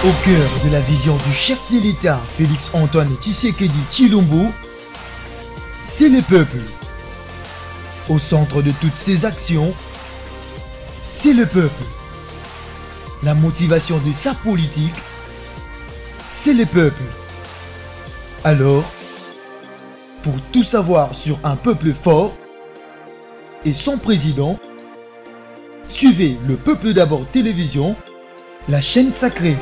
Au cœur de la vision du chef de l'État, Félix-Antoine Tshisekedi Tshilombo, c'est le peuple. Au centre de toutes ses actions, c'est le peuple. La motivation de sa politique, c'est le peuple. Alors, pour tout savoir sur un peuple fort et son président, suivez le Peuple d'abord télévision, la chaîne sacrée.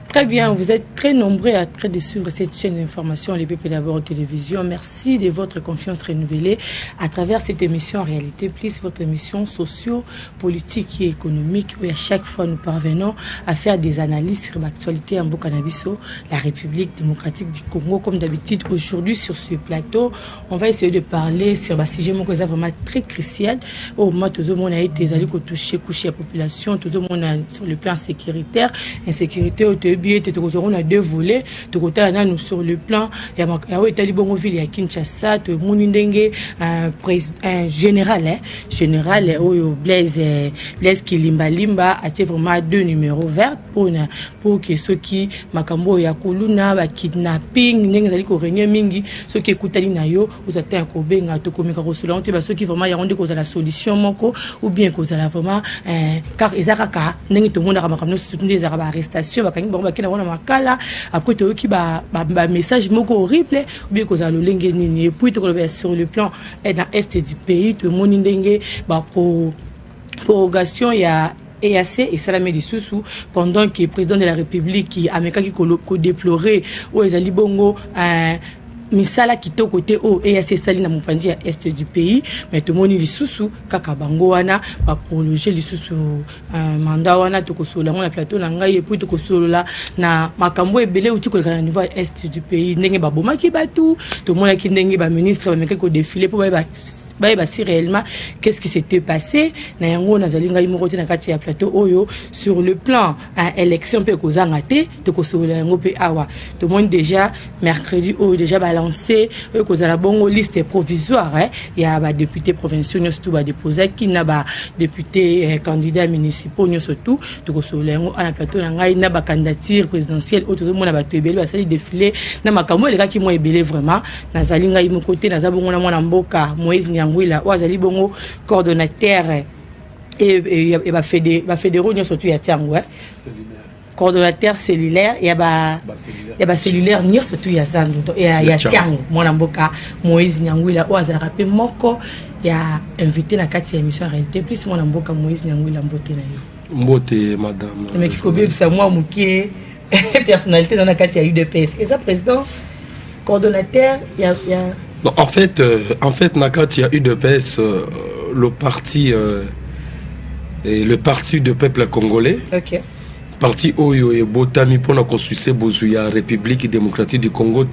Très bien, vous êtes très nombreux à traiter suivre cette chaîne d'information, les Peuple d'abord télévision. Merci de votre confiance renouvelée à travers cette émission en réalité, plus votre émission socio-politique et économique où à chaque fois nous parvenons à faire des analyses sur l'actualité en Bokanabiso, la République démocratique du Congo. Comme d'habitude, aujourd'hui sur ce plateau, on va essayer de parler sur un sujet vraiment très crucial. Au moment où on a été touché la population, tout le monde sur le plan sécuritaire, insécurité au on a deux volets, nous sur le plan, il y a ville ya Kinshasa, un général, Blaise Kilimbalimba a vraiment deux numéros verts pour que ceux qui makambo ya kuluna kidnapping n'engazali ko régner mingi ceux qui écoutali na yo vous attend ko benga to komika ko solo te ba ceux qui vraiment ya onde ko la solution moko ou bien ko la vraiment car ezakaka n'engi to mona kama kamno soutenir les arrestation bakangi bon bakina wana makala après to ki ba message moko horrible ou bien ko za lo lenge nini et puis to ko sur le plan dans est du pays tout le monde ndenge ba prorogation ya EAC et Salamé de Soussou pendant que le président de la République qui a déploré où les bongo misala kito côté au EAC sali na mopandi à est du pays mais tout le monde li Soussou kaka bango wana ba prolonger li Soussou mandat wana to ko sola na plateau na ngai et puis to ko sola na makambo ebele uti ko na niveau est du pays ndenge ba bomaki batu to mona ki ndenge ba ministre ba meka ko défiler pour ba si réellement qu'est-ce qui s'était passé na yango na zalinga imorote na kati ya plateau oyo sur le plan élection pe ko zanga te to ko sola yango pe awa tout le monde déjà mercredi oyo déjà balancé ko zala bongo liste provisoire il y a ba député provinciaux nous tout ba déposer qui na ba député candidats municipaux nous surtout to ko sola yango na plateau na ngai na ba candidature présidentielle auto mona ba to ebele ba sali défilé na makambo le ki mo ebele vraiment na zalinga imokote na zabongo na mwana mboka Moïse Ngwila wazali bongo coordonnateur et va fédérer nous surtout ya tiango coordonnateur cellulaire ya ba cellulaire nous surtout ya zandu ya tiango mwana mboka Moïse Ngwila wazala rapé moko ya invité na kati ya émission en réalité plus mwana mboka Moïse Ngwila mbote na yo mbote madame mais qui kobe ça moi mukie personnalité dans la kati ya UDPS et ça président coordonnateur ya non, en fait, Nakati a eu de PES le parti du peuple congolais. Ok. Parti Oyo et Botami pour notre succès Bozouya République démocratique du Congo.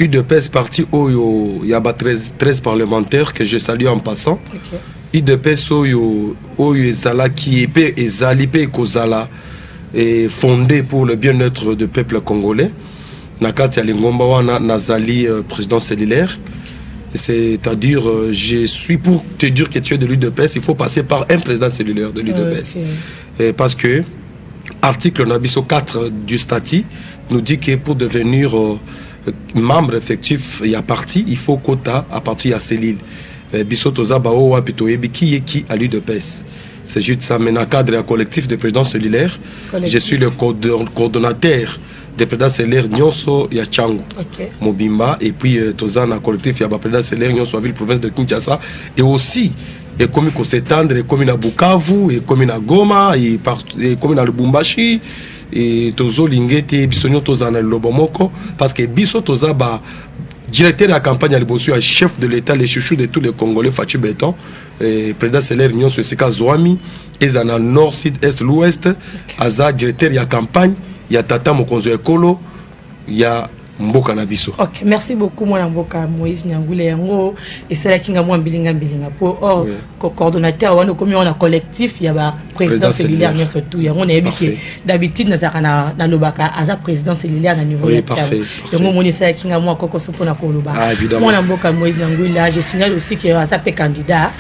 UDPS parti Oyo, il y a 13 parlementaires que je salue en passant. Ok. UDPS Oyo Ezala qui est Ezalipe Kozala est fondé pour le bien-être du peuple congolais. Nakati Alingomba wana Nazali président cellulaire, c'est-à-dire je suis pour te dire que tu es de l'UDPS, il faut passer par un président cellulaire de l'UDPS. Parce que article Nabiso 4 du statut nous dit que pour devenir membre effectif il y a parti, il faut quota à partir de cellule. Bisotoza bao wapito ebi qui à l'UDPS. C'est juste ça, mais dans le cadre collectif de président cellulaire, je suis le coordonnateur des présidents cellulaires Nyonso ya Chango Mobimba et puis Tozana collectif ya président cellulaire Nyonso à ville province de Kinshasa et aussi et comme il s'étendre et comme à Bukavu et comme à Goma et comme à Lubumbashi et Tozo Lingete Bisonyo Tozana Lobomoko parce que Biso Tozaba directeur de la campagne à Libosu, chef de l'État, les chouchous de tous les Congolais, Fatou Béton, président Célère Nyon Seka Zoami, et dans le nord, sud, est, l'ouest, Aza, directeur de la campagne, il y a Tata Mokonzo Ekolo, il y a Mboka Nabiso. Ok, merci beaucoup moi Mboka Moïse Nyangule yango et c'est là kinga moi bilinga pour or coordonnateur on comme on a collectif il y a président cellulaire surtout yango na yebiki d'habitude na lobaka aza président cellulaire na niveau ya tiago yango moni c'est là kinga moi koko sopo na koloba moi Mboka Moïse Nyangule là je signale aussi que aza pe candidat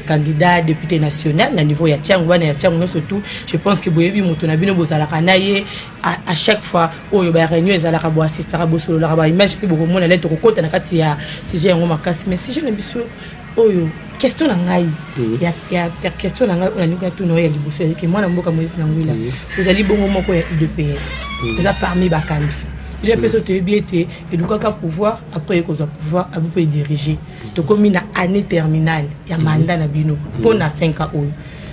candidat député national na niveau ya tiago na ya tiago surtout je pense que boyebi moto na bino bozala kanaye à chaque fois oyo ba réunion ezala bo assistant bo solo la ba image pe beaucoup mona lettre ko na kati ya si j'ai ngoma kasi mais si je ne biso oyo question na ngai ya question na ngai on a nika tout no ya liboso que moi na Mboka Moïse Nyangula vous allez bongo moko ya UDPS ça parmi bakambi UDPS te biete et donc ka pouvoir après ko za pouvoir vous pouvez diriger to comme na année terminale ya mandat na bino pour na 5 ans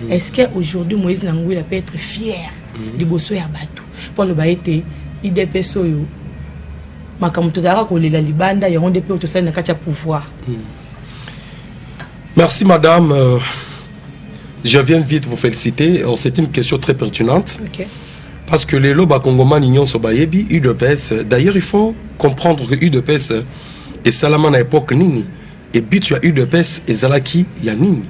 est-ce que aujourd'hui Moïse Nyangula peut être fier liboso ya bato pour le baité IDPS oyo makamutozara ko lela libanda ya onde pe otosala na kati ya pouvoir. Merci madame, je viens vite vous féliciter, c'est une question très pertinente. OK. Parce que les loba congomani nyon so bayebi UDPS, d'ailleurs il faut comprendre que UDPS et Salaman à époque nini et bit ya UDPS et Zalaki ya nini.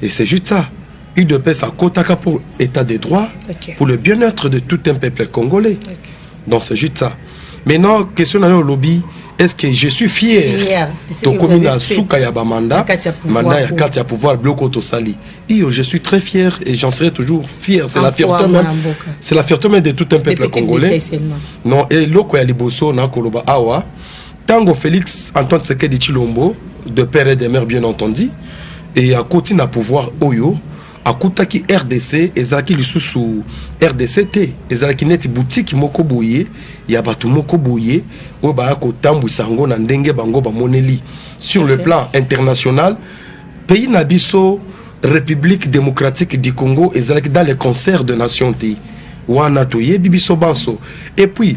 Et c'est juste ça. UDPS a kotaka pour état de droit, pour le bien-être de tout un peuple congolais. Donc c'est juste ça. Maintenant, question dans le lobby, est-ce que je suis fier de commune à Soukayaba Manda, Manda ya Katia pouvoir bloquer Tosali. Je suis très fier et j'en serai toujours fier. C'est la fierté même. C'est la fierté même de tout un peuple congolais. Non, et loko ya liboso na koloba awa. Tango Félix Antoine Tshisekedi Tshilombo, de père et de mère bien entendu, et à côté na pouvoir Oyo. Akutaki RDC ezalaki lisusu RDC te ezalaki neti boutique moko boye ya batu moko boye o ba ko tambwisa ngo na ndenge bango ba moneli sur le plan international pays nabiso République démocratique du Congo ezalaki dans les concerts de nations te wana toye bibiso banso et puis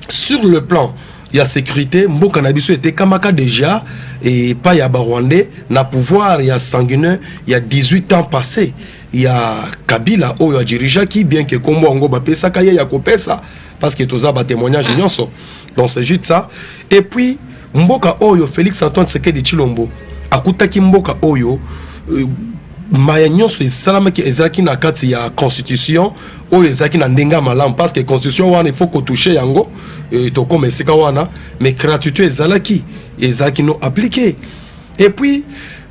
sur le plan il y a sécurité Mboka Nabiso était kamaka déjà et pas ya Rwandais na pouvoir il y a sanguineux il y a 18 ans passés il y a Kabila oyo a dirigé qui bien que Kombo ngo ba pesa kaya ya kopesa parce que toza ba témoignage nyonso donc c'est juste ça et puis Mboka oyo Félix Antoine Tshisekedi Tshilombo akutaki Mboka oyo maya nyonso esalamaki ezalaki na kati ya constitution oyo ezalaki na ndenga malamu parce que constitution wana il faut ko toucher yango to comme esika wana mais gratuité ezalaki no appliqué et puis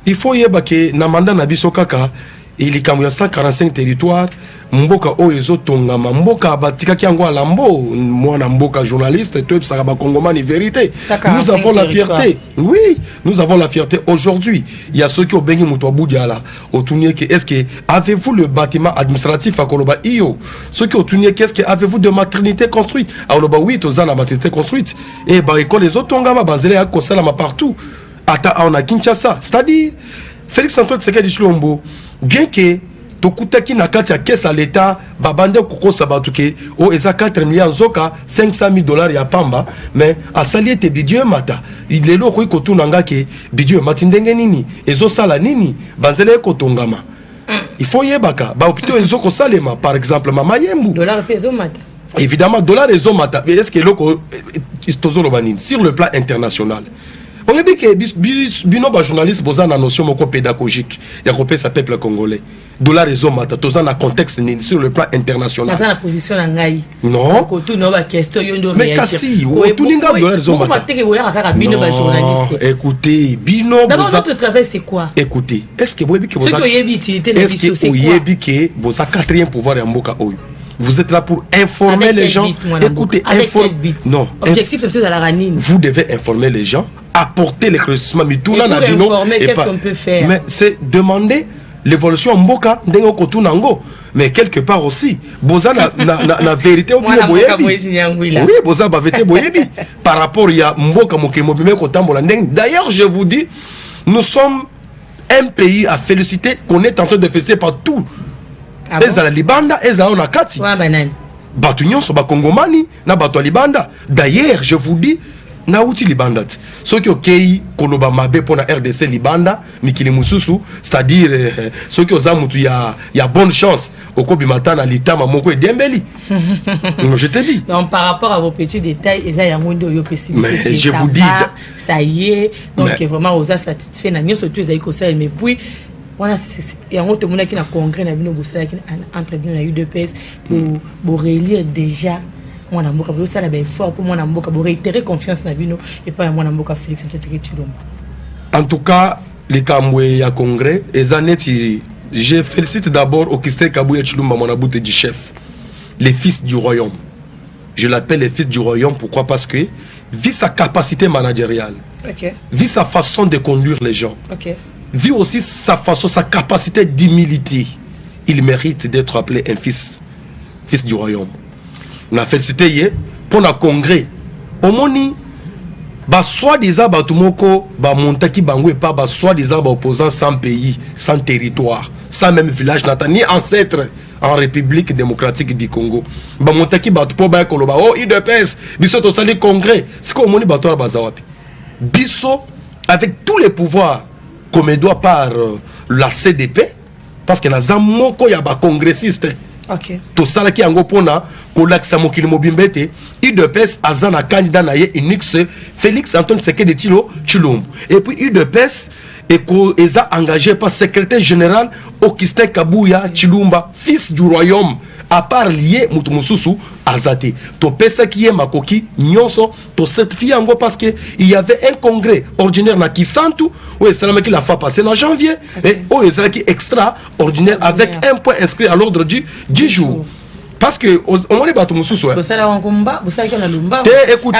il faut yeba que na mandat na biso kaka il y a 145 territoires Mboka oyo ezotongama Mboka batikaki yango alambo mwana Mboka journaliste tout ça ba congomani vérité nous avons la fierté oui nous avons la fierté aujourd'hui il y a ceux qui ont bengi muto budiala otunye que est-ce que avez-vous le bâtiment administratif à Koloba iyo ceux qui otunye qu'est-ce que avez-vous de maternité construite à Koloba oui toza na maternité construite et ba école les otongama banzele ya kosala ma partout ata on a Kinshasa c'est-à-dire Félix Antoine Tshisekedi Tshilombo bien que tokutaki na kati ya caisse à l'état babande koko sabatuke o eza 4 millions zoka $500,000 ya pamba mais asali ete bidio mata ilelo ko ikotuna ngake bidio mati ndenge nini ezo sala nini banzele ekotongama il faut yebaka ba hôpital ezoko salema par exemple mama yembu dollar peso mata évidemment dollar ezo mata mais est-ce que loko istozolo banini sur le plan international on a dit que bino ba journaliste boza na notion moko pédagogique ya kopesa peuple congolais dollar ezomata toza na contexte ni sur le plan international na position na ngai non ko tout no ba question yo ndo mais kasi otuninga dollar ezomata comment te ke boya kaka bino ba journaliste écoutez bino d'abord notre travail c'est quoi écoutez est-ce que boyebi que boza ce que yebi utilité na biso c'est quoi yebi que boza quatrième pouvoir ya mboka oyo vous êtes là pour informer avec les gens écoutez non objectif c'est la ranine vous devez informer les gens apporter l'éclaircissement mituna na bino qu'est-ce qu'on peut faire mais c'est demander l'évolution mboka ndengo kotunango mais quelque part aussi boza na vérité au bien boyebi oui boza ba vérité boyebi par rapport ya mboka mokimo bimé kotambola ndeng d'ailleurs je vous dis nous sommes un pays à féliciter qu'on est en train de féliciter partout ezala libanda ezala na kati wa banani batu nyonso ba kongomani na batu libanda d'ailleurs je vous dis na uti libanda te soki okei koloba mabe pour na RDC libanda mikili mususu c'est-à-dire soki oza mutu ya bonne chance okobima ta na litama moko edembeli. Je te dis donc par rapport à vos petits détails eza yango nde oyo pesi mais je vous dis ça y est donc mais, vraiment oza satisfait na nyoso tu ezali kosala mais puis voilà yango to mona ki na congrès na bino bosala ki entre bino na UDPS pour relire déjà moi na mboka ça la ben fort pour moi na mboka pour réitérer confiance na bino et pas moi na mboka Félix Antoine Tshilombo. En tout cas les Kamwe ya congrès et aneti je félicite d'abord Augustin Kabouya Tshilombo mon aboute du chef les fils du royaume. Je l'appelle les fils du royaume pourquoi parce que vu sa capacité managériale. OK. Vu sa façon de conduire les gens. OK. Vu aussi sa façon sa capacité d'humilité. Il mérite d'être appelé un fils du royaume. Na félicité pour le congrès omoni ba soi-disant batumoko ba montaki bango et pas ba soi-disant ba opposants sans pays sans territoire sans même village ni ancêtre en République démocratique du Congo ba montaki batu po ba koloba oh IDPS biso to sali congrès c'est comme omoni bato bazawapi biso avec tous les pouvoirs comme doit par la CDP parce que na zamoko ya ba congressiste. OK. Tout ça qui ango pona kolakisa mokili mobimbete UDPS azana candidat na ye unique Félix Antoine Tshisekedi Tshilombo et puis UDPS eza engagé par secrétaire général Augustin Kabouya Tshilombo fils du royaume à part lié mutu mususu azate to pesa qui est makoki nyonso to certifié ango parce que il y avait un congrès ordinaire na Kisantu où ça qui l'a fait passer en janvier et où ça qui extraordinaire avec un point inscrit à l'ordre du 10 jours. Parce que au moment où bato mususu vous savez en combat vous savez qu'on a lumba écoutez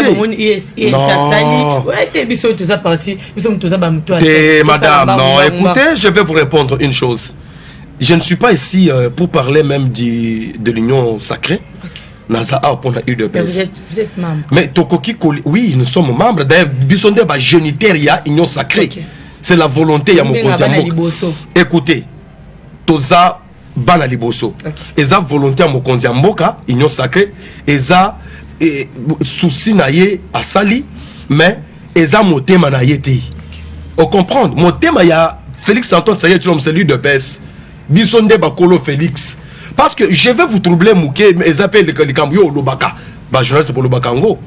madame non écoutez je vais vous répondre une chose. Je ne suis pas ici pour parler même de l'union sacrée. Naza pour la UDPS. Vous êtes membre. Mais Tokoki, oui, nous sommes membres. D'ailleurs, Bissonde ba génitaire ya union sacrée. C'est la volonté ya Mokonzi. Écoutez, Toza bana liboso. Eza volonté ya Mokonzi Mboka, union sacrée. Eza souci na ye asali, mais eza motema na yete. On comprend. Motema ya Félix Antoine Tshilombo c'est l'UDPS. Bissonde bakolo Félix. Parce que je vais vous troubler mouké mais appellent les Kambuyo Lobaka. Bah journaliste pour Lobakango.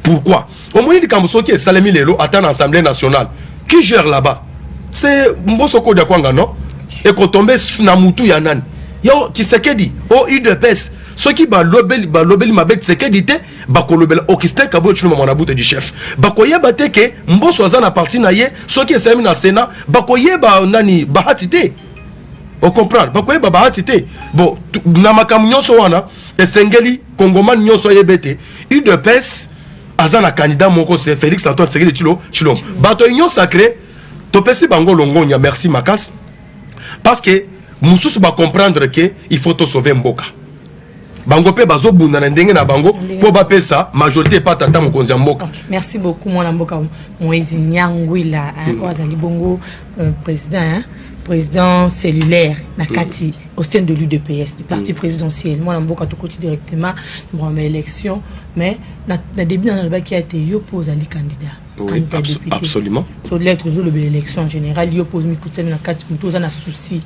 Pourquoi? Au moins les Kambuso qui est Salemi Lelo attend l'Assemblée nationale. Qui gère là-bas? C'est Mbosoko Diakwanga non? Et quand tombe na mutu yanan. Yo Tshisekedi o UDPS. Ceux qui ba lobeli mabek Tshisekedi te ba kolobela Augustin Kabouya Tshilombo mon aboute du chef. Ba koye ba te ke Mboso azana parti na ye ceux qui est na Sénat ba koye ba nani ba hatite. On comprend. Pourquoi baba hatite bon na makambo nyonso wana esengeli Kongoman nyonso yebete UDPS azana candidat moko c'est Félix Antoine Tshisekedi Tshilombo bato union sacrée to pesi bango longonya merci makas parce que mususu ba comprendre que il faut to sauver mboka bango pe bazo bunda na ndenge na bango po ba pesa majorité pas tata mokonzi mboka. Merci beaucoup mwana mboka Moïse Nyangwila wazali bongo président cellulaire Nakati au sein de l'UDPS du parti présidentiel. Moi, je suis côté directement dans l'élection, mais dans le début, dans le qui a été oppose à les candidats. Oui, absolument. Sur l'être de l'élection en général, il oppose Mikoutel Nakati, il a un souci.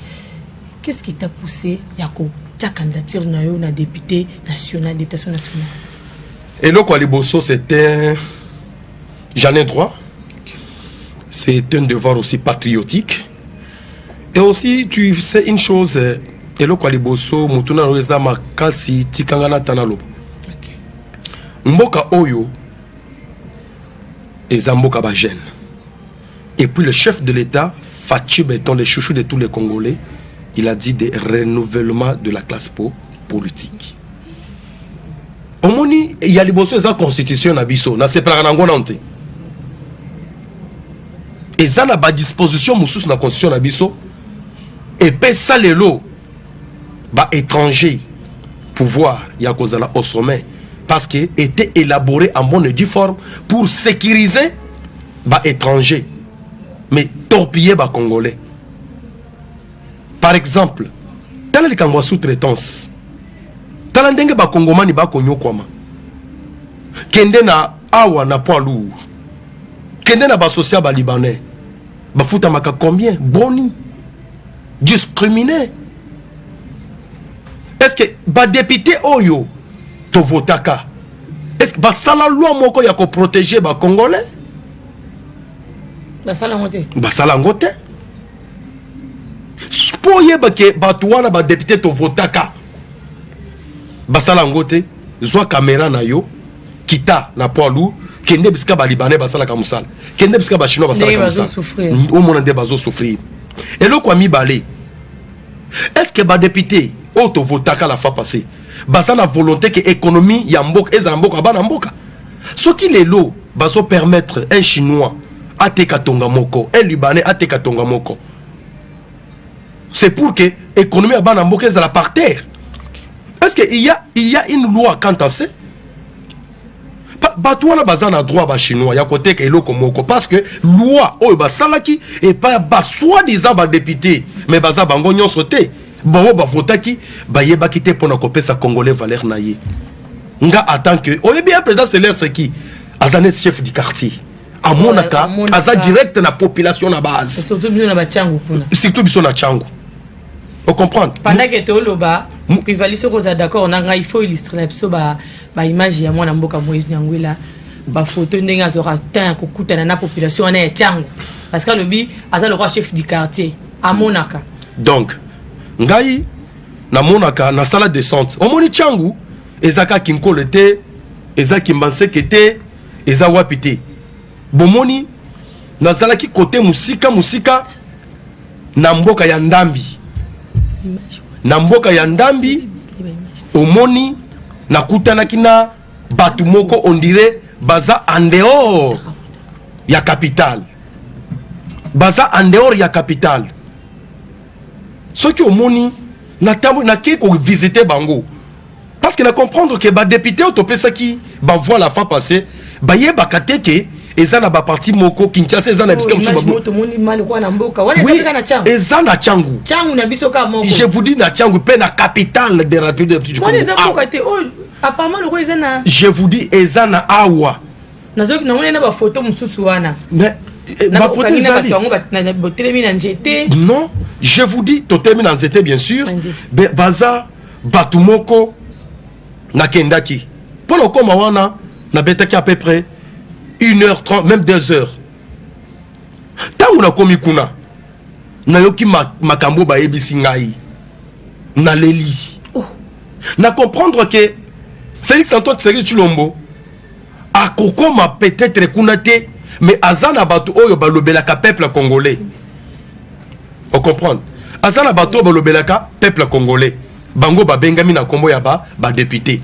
Qu'est-ce qui t'a poussé, Yako, ta candidature na député national, députation nationale? Et le Kwaliboso, c'était. J'en ai droit. C'est un devoir aussi patriotique. Et aussi, tu sais une chose, et le Kwaliboso, Mutuna Reza Makasi, Tikangana Tanalo. Mboka Oyo, et Zamboka Bajen. Et puis le chef de l'État, Fachi Beton, le chouchou de tous les Congolais, il a dit des renouvellements de la classe politique. Au Moni, il y a les bosses de la constitution à Bisso, na séparation nante. Et ça n'a pas disposition moussous na constitution à Bisso. Et puis ça les lots, bah étranger pouvoir y a cause au sommet parce que était élaboré en bonne et due forme pour sécuriser bah étranger, mais torpiller bah congolais. Par exemple, dans les Cambouis sous-traitance, dans les Congomani ba konyo kwama, kende na awa na poids lourd, Kende na ba social ba libanais. Ba futa maka combien? Boni. Discriminé. Est-ce que ba député oyo to votaka? Est-ce que ba sala loi moko ya ko protéger ba congolais? Ba sala ngote. Ba sala ngote. Spoye ba ke ba tuana ba député to votaka. Ba sala ngote, zwa caméra na yo, kita na poilu, kende biska ba libanais ba sala ka musala. Kende biska ba chinois ba sala ka musala. Au monde de bazo souffrir. Et le quoi mi balé. Est-ce que ba député auto votaka la fois passée? Basa na volonté que économie ya mboka eza mboka ba na mboka. Ce qui les lots bazo permettre un chinois à teka tonga moko, un libanais à teka tonga moko. C'est pour que l'économie à ba na mboka eza la par terre. Est-ce qu'il y a une loi quant à ça? Batouana bazana droit ba chinois ya côté que eloko moko parce que loi o ba salaki et pas ba soi-disant ba député mais baza bango nyonso te bon ba votaki ba yeba kité pour na kopesa congolais valeur na ye nga attend que o bien président c'est l'air c'est qui azane chef du quartier à monaka aza direct na population na base surtout biso na ba changu kuna surtout biso na changu on comprend pendant que to loba qui valise ko za d'accord on il faut illustrer biso ba image ya mwana mboka Moïse Nyangwila ba photo ndenga zora tan ko kutana na population na changu parce que le bi aza le roi chef du quartier à monaka donc ngai na monaka na sala descente omoni changu ezaka kinkolo te ezaki mbanse kete eza wapite bomoni na sala ki côté musika na mboka ya ndambi na mboka ya ndambi omoni na kutana kina batu moko on dirait baza en dehors ya capitale baza en dehors ya capitale ceux qui omoni na tambo na ke ko visiter bango parce que na comprendre que ba député autopesa qui ba voir la fois passée ba yeba kateke ezana ba parti moko Kinshasa ezana biska musuba moto moni mal kwa na mboka wana ezana changu ezana changu na biso ka moko je vous dis na changu pe na capitale de la République du Congo apparemment le roi ezana je vous dis ezana awa nazoki na mona ba photo mususu wana mais ma photo ezali na botelemi na njete non je vous dis totelemi na njete bien sûr baza batu moko na kendaki pour le koma wana na betaki à peu près 1h30 même 2h tangu na komi kuna na yoki makambo ba yebisi ngai na leli na comprendre que Félix Antoine Tshisekedi Tshilombo a kokoma peut-être kuna te mais azana batu oyo balobelaka peuple congolais on comprend azana batu balobelaka peuple congolais bango babengami na kombo ya ba député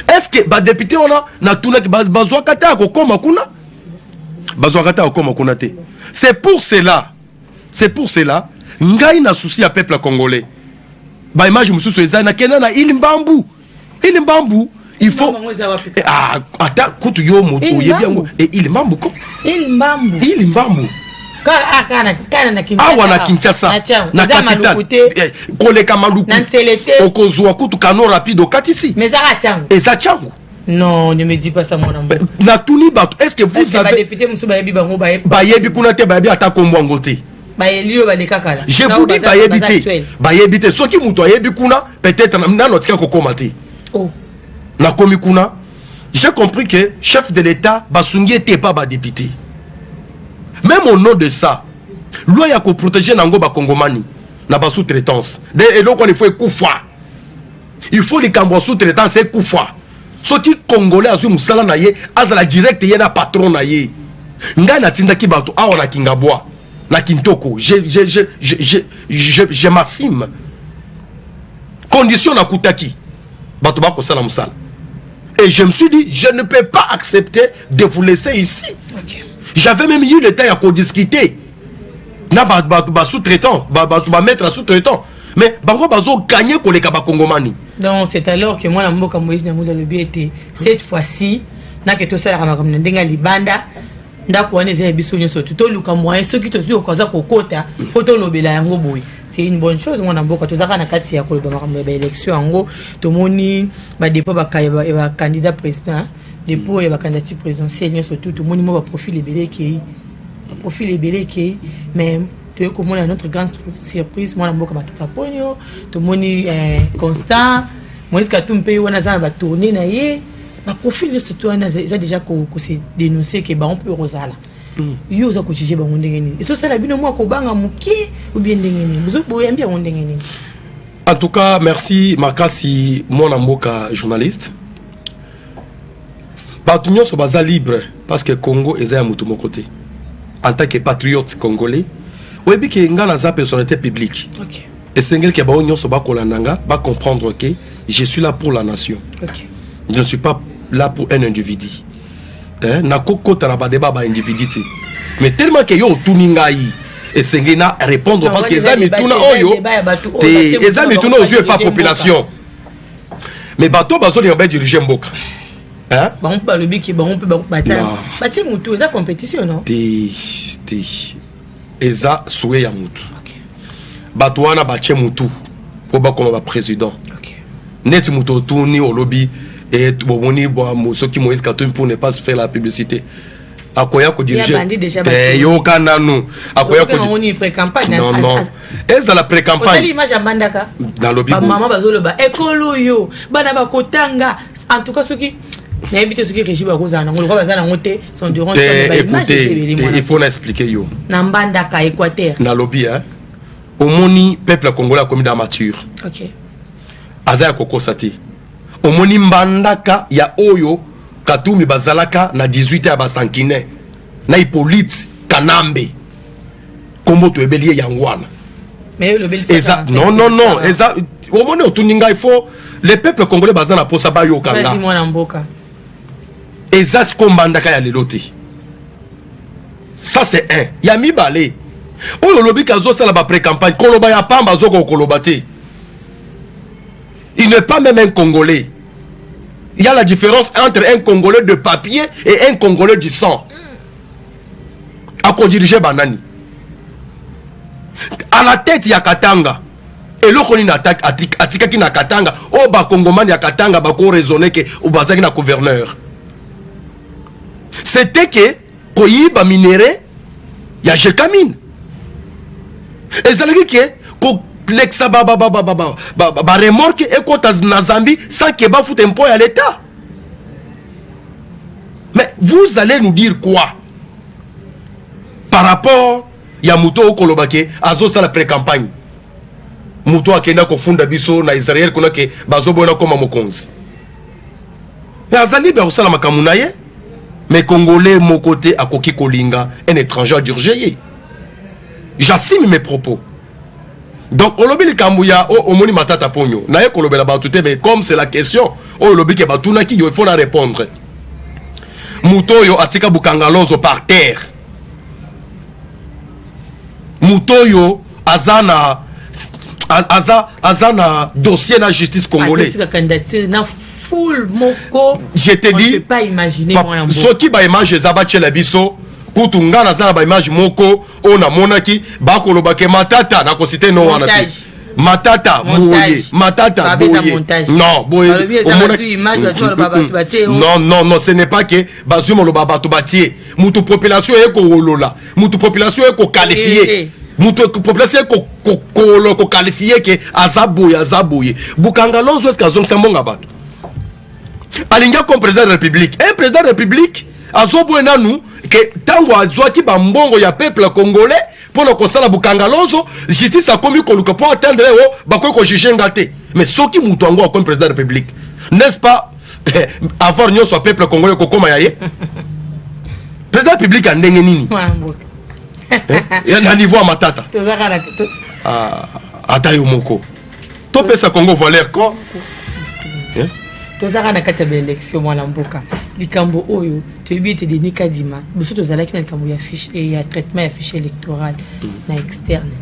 est-ce que ba député ona na tuna ki bazwa kata kokoma kuna bazwa kata kokoma kuna te c'est pour cela ngai na souci ya peuple congolais ba image mususu eza na kena na Ilimbambu il faut ata kutu yo moto yebi yango et Ilimbambu ko Ilimbambu awa na Kinshasa na capitale koleka maluku okozwa kutu kano rapide okatisi mais eza changu non ne me dis pas ça mon amour na tuni bato est-ce que vous avez député musu ba yebi bango ba yebi kuna te ba yebi ata kombo ngote bayelio balekakala je vous dis ba yebi te soki muto yebi kuna peut-être na lotika kokoma te na komi kuna j'ai compris que chef de l'État basungi était pas ba député même au nom de ça loi ya ko protéger nango ba kongomani na ba sous-traitance et donc il faut ekufa il faut les cambo sous-traitance ekufa soki congolais azu musala na ye azala direct ye na patron na ye nga na tinda ki bato awa na kingabwa na kintoko je m'assume condition na kutaki bato ba ko sala musala et je me suis dit je ne peux pas accepter de vous laisser ici. J'avais même eu le temps à discuter. Na ba sous-traitant, ba mettre sous-traitant. Mais bango bazo gagner ko les Kongomani. Donc c'est alors que moi la mboka Moïse Nyangwila le était cette fois-ci na que to sala kama ndenga libanda ndako wana ezali biso nyonso to luka moyen ceux qui te dit okaza kokota poto lobela yango boy. C'est une bonne chose moi na mboka to zaka na kati ya ko ba makambo ba élection yango to moni ba dépôt ba candidat président dépôt ya ba candidature présidentielle nyonso tout moni mo ba profil ebele ki profil ebele ke mais tu comment notre grande surprise moi na mboka matata ponyo to moni constant moi ska tumpe wana za ba tourner na ye ba profil surtout wana za déjà ko se dénoncer que ba on peut rosala yo za ko juger ba ndenge nini et so ça la bino moi ko banga muki ou bien ndenge nini vous boya bien ndenge nini. En tout cas, merci Makasi, mon amboka journaliste. Batunyo so baza libre parce que Congo est à mon côté. En tant que patriote congolais, oui bi que nga na za personnalité publique. OK. Et sengel ke ba onyo so ba kolananga, ba comprendre que je suis là pour la nation. OK. Je ne suis pas là pour un individu. Na kokota na ba débat ba individu. Mais tellement que yo tuningai et c'est na répondre parce que les amis tuna oyo les amis tuna aux yeux pas population mais bateau bazo de diriger mboka hein on parle le biki on peut bâtir mutu ça compétition non eza soué ya mutu bato wana bache mutu pour ba comme ba président net mutu tourni au lobby et boni bo ceux qui Moïse Katumbi pour ne pas se faire la publicité. Akoya ko diriger yo kananu akoya ko on pré-campagne non eza la pré-campagne l'image ambandaka dans le ba maman bazoloba ekolo yo bana bakotanga en tout cas ceux qui n'habite ceux qui régime ba kozana ngolo ba bazana ngote sont durant il faut l'expliquer yo na mbandaka Équateur na lobby hein au moni peuple congolais comme d'amature. OK azaya kokosati au moni mbandaka ya oyo Katumbi bazalaka na 18 ya basankine na Hippolyte Kanambe kombo to ebelie yangwana mais le bel non eza au moment otuninga il faut les peuples congolais bazana posa ba yo kanga vas-y moi na mboka eza skombandaka ya leloti ça c'est un ya mibale oyo lobi kazo sala ba pré-campagne koloba ya pamba zoko kolobate il n'est pas même un Congolais. Il y a la différence entre un Congolais de papier et un Congolais du sang. À quoi diriger Banani? À la tête, il y a Katanga. Et l'autre, il y a Atikaki na Katanga. Oh, bah, Congoman, il y a Katanga, bah, qu'on raisonnait que au bazar, na gouverneur. C'était que, Koyiba minéré, il y a Jekamine. Et ça veut dire que, Lexa ba remorque et quand na Zambie sans que ba foute un point à l'état. Mais vous allez nous dire quoi par rapport ya muto au kolobake azo sa la pré-campagne muto akenda ko funda biso na Israël kona ke bazo bona koma mokonzi. Mais azali ba osala makamuna ye mais congolais mon côté a koki kolinga un étranger d'urgé. J'assume mes propos. Donc, on lobby le Kambouya, on moni matata pogno. Naye kolobé la batute, mais comme c'est la question, on lobby ke batuna ki, il faut la répondre. Mutoyo atika bukangalonzo par terre. Mutoyo azana dossier na justice congolais. Je te dis, on ne peut pas imaginer moi. Ce qui va image zabache la biso. Kutunga na zana ba image moko ona monaki ba kolobake matata na ko citer no wana matata boye matata boye non boye non ce n'est pas que bazui mo loba bato batie mutu population e ko wolola mutu population e ko qualifier mutu population e ko qualifier que azaboye bukangalonzo est-ce qu'azong sambonga bato alinga comme président de la République un président de la République azoboye nanu que tango azwaki bambongo ya peuple congolais pour le conseil la bukangalonzo justice a commis koluka pour atteindre bako ko juger ngate mais soki mutu ango comme président de la République n'est-ce pas avoir nyo soit peuple congolais ko koma yaye président de la République a ndenge nini ya na niveau matata atayo moko to pesa Congo valeur ko tozaka na kati ya élection mwana mboka likambo oyo toyebi ete Denis Kadima biso tozalaki na likambo ya fiche ya traitement ya fiche électorale na externe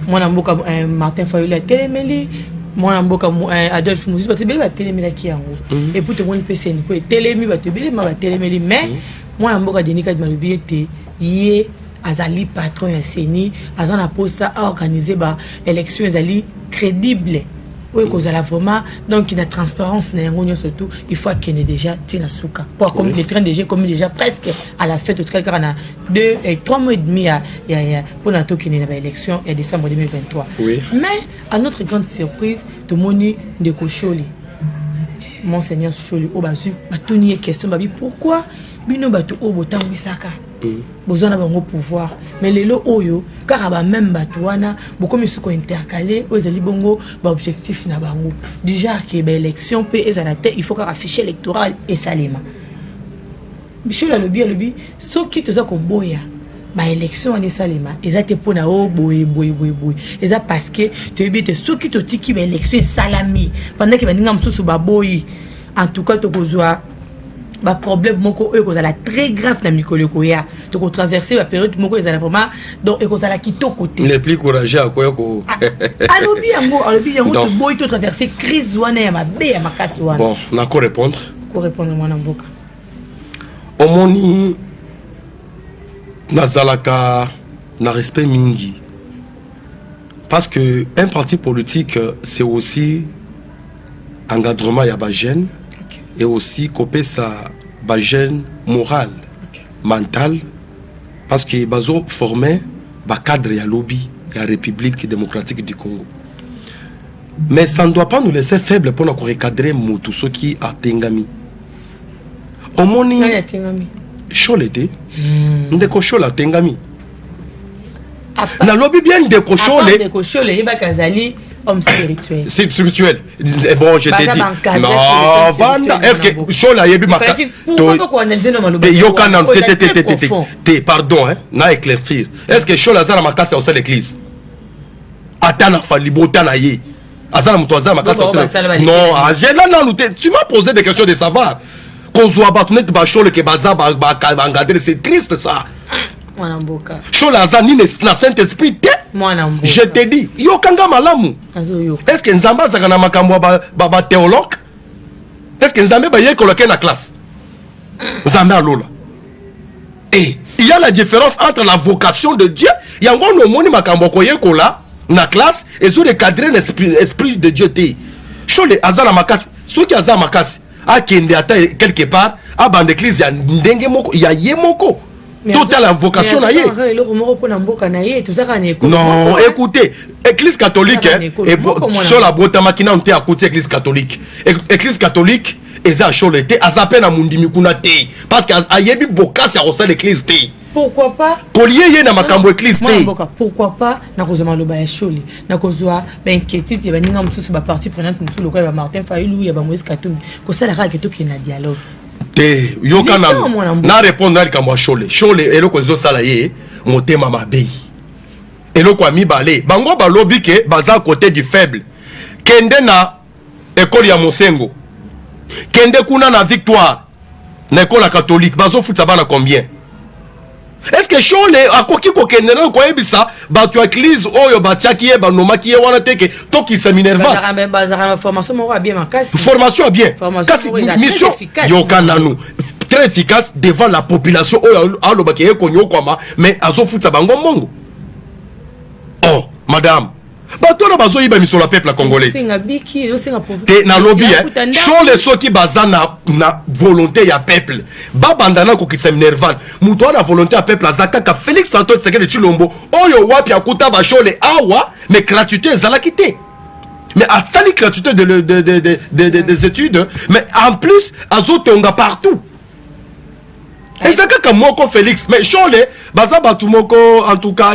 mwana mboka Martin Fayulu atelemeli mwana mboka Adolphe Mouzi batebeli batelemelaki yango et puis tomoni mpe seni ko etelemi batebeli ma batelemeli mais mwana mboka Denis Kadima lobi ete ye azali patron ya seni azana posta a organiser ba élection ezali crédible oui cause la vraiment donc il y a transparence surtout il faut qu'il y ait déjà tina souka pour comme les trains déjà comme déjà presque à la fête de quelqu'un a 2 et 3 mois et demi pour notre qui n'est pas élection et décembre 2023 mais à notre grande surprise de moni de Kocholi Monseigneur Choli au basu batoni question babi pourquoi bino batu o botan wisaka besoin d'avoir pouvoir mais les lo oyo car ba même batouana beaucoup mi suko intercalé aux ali bongo ba objectif na bango déjà que ba élection pe ezalate il faut qu'un fichier électoral et salima bicho la lobby soki toza ko boya ba élection en salima ezate pona o boy eza parce que tu ebite soki to tiki ba élection salami pendant que ba ninga msusu ba boy en tout cas to kozwa ba problème moko eux cause la très grave na mikolo koya to ko traverser la période moko ezala vraiment donc e cause la kito côté les plus courageux à quoi ko alobi yango to boy to traverser crise wana ya mabe ya makasi wana bon na ko répondre mwana mboka omoni nazalaka na respect mingi parce que un parti politique c'est aussi encadrement ya ba jeune et aussi couper sa gêne morale, mentale, parce que bazo formé ba cadre ya lobby la République démocratique du Congo. Mais ça ne doit pas nous laisser faibles pour nous recadrer tout ce qui a tengami. Au moni cholete, ndeko chola tengami. Na lobby bien ndeko chole. Ndeko chole yeba kazali homme spirituel. C'est spirituel. Bon, je t'ai dit. Non, Vanda, est-ce que Chola yebi maka. Pardon, hein, na éclaircir. Est-ce que Chola zara maka c'est au sein l'église? Atana fali botana ye. Azana mutwaza maka c'est au sein. Non, tu m'as posé des questions de savoir. Qu'on soit battu net ba Chola ke baza ba engadrer, c'est triste ça. Chola zani na Saint-Esprit. Je te dis, yo kanga malamu. Est-ce que Nzamba zakana makambo ba théologue? Est-ce que Nzambe ba yé coloqué na classe? Nzambe alola. Et il y a la différence entre la vocation de Dieu, il y a un moni makambo ko yé kola na classe et sur le cadre l'esprit de Dieu té. Chole azala makasi, ceux qui azala makasi, a kende ata quelque part, a bande église ya ndenge moko, ya yé moko. Toute la vocation na ye. Non, écoutez, Église catholique et sur la boîte makina on te écouter Église catholique. Église catholique eza cholete azape na mundimi kuna te parce que ayebi bokasi a reçu l'église te. Pourquoi pas? Collier ye na makambo église te. Pourquoi pas na kozoma loba ya choli na kozwa ba inquiétude ba ninga msusu ba partie prenante msusu lokola ba Martin Fayulu ya ba Moïse Katumbi ko sala ka keto ki na dialogue. Te yokana na répondre à kamwa chole eloko zo sala ye motema mabei eloko ami balé bango balobi ke baza côté du faible kende na école ya Mosengo kende kuna na Victoire na école catholique bazo futa bana combien? Est-ce que chole akoki ko kende na ko ebisa ba tu église oyo batiaki ye banoma ki ye wana teke to ki séminaire va bazara formation mo bien makasi formation bien kasi mission yokana nous très efficace devant la population oyo alo baki ye konyo kwama mais azo futa bango mongo. Oh madame batona bazo yiba miso la peuple congolais te na lobby chole soki bazana na volonté ya peuple babandana ko kitsa minerval muto na volonté ya peuple azaka ka Félix Antoine Tshisekedi Tshilombo oyo wapi akuta ba chole awa mais gratuité zala quitté mais à sali gratuité des études mais en plus azotonga partout. Et c'est que Moko Félix, mais Chole, Baza Batumoko, en tout cas,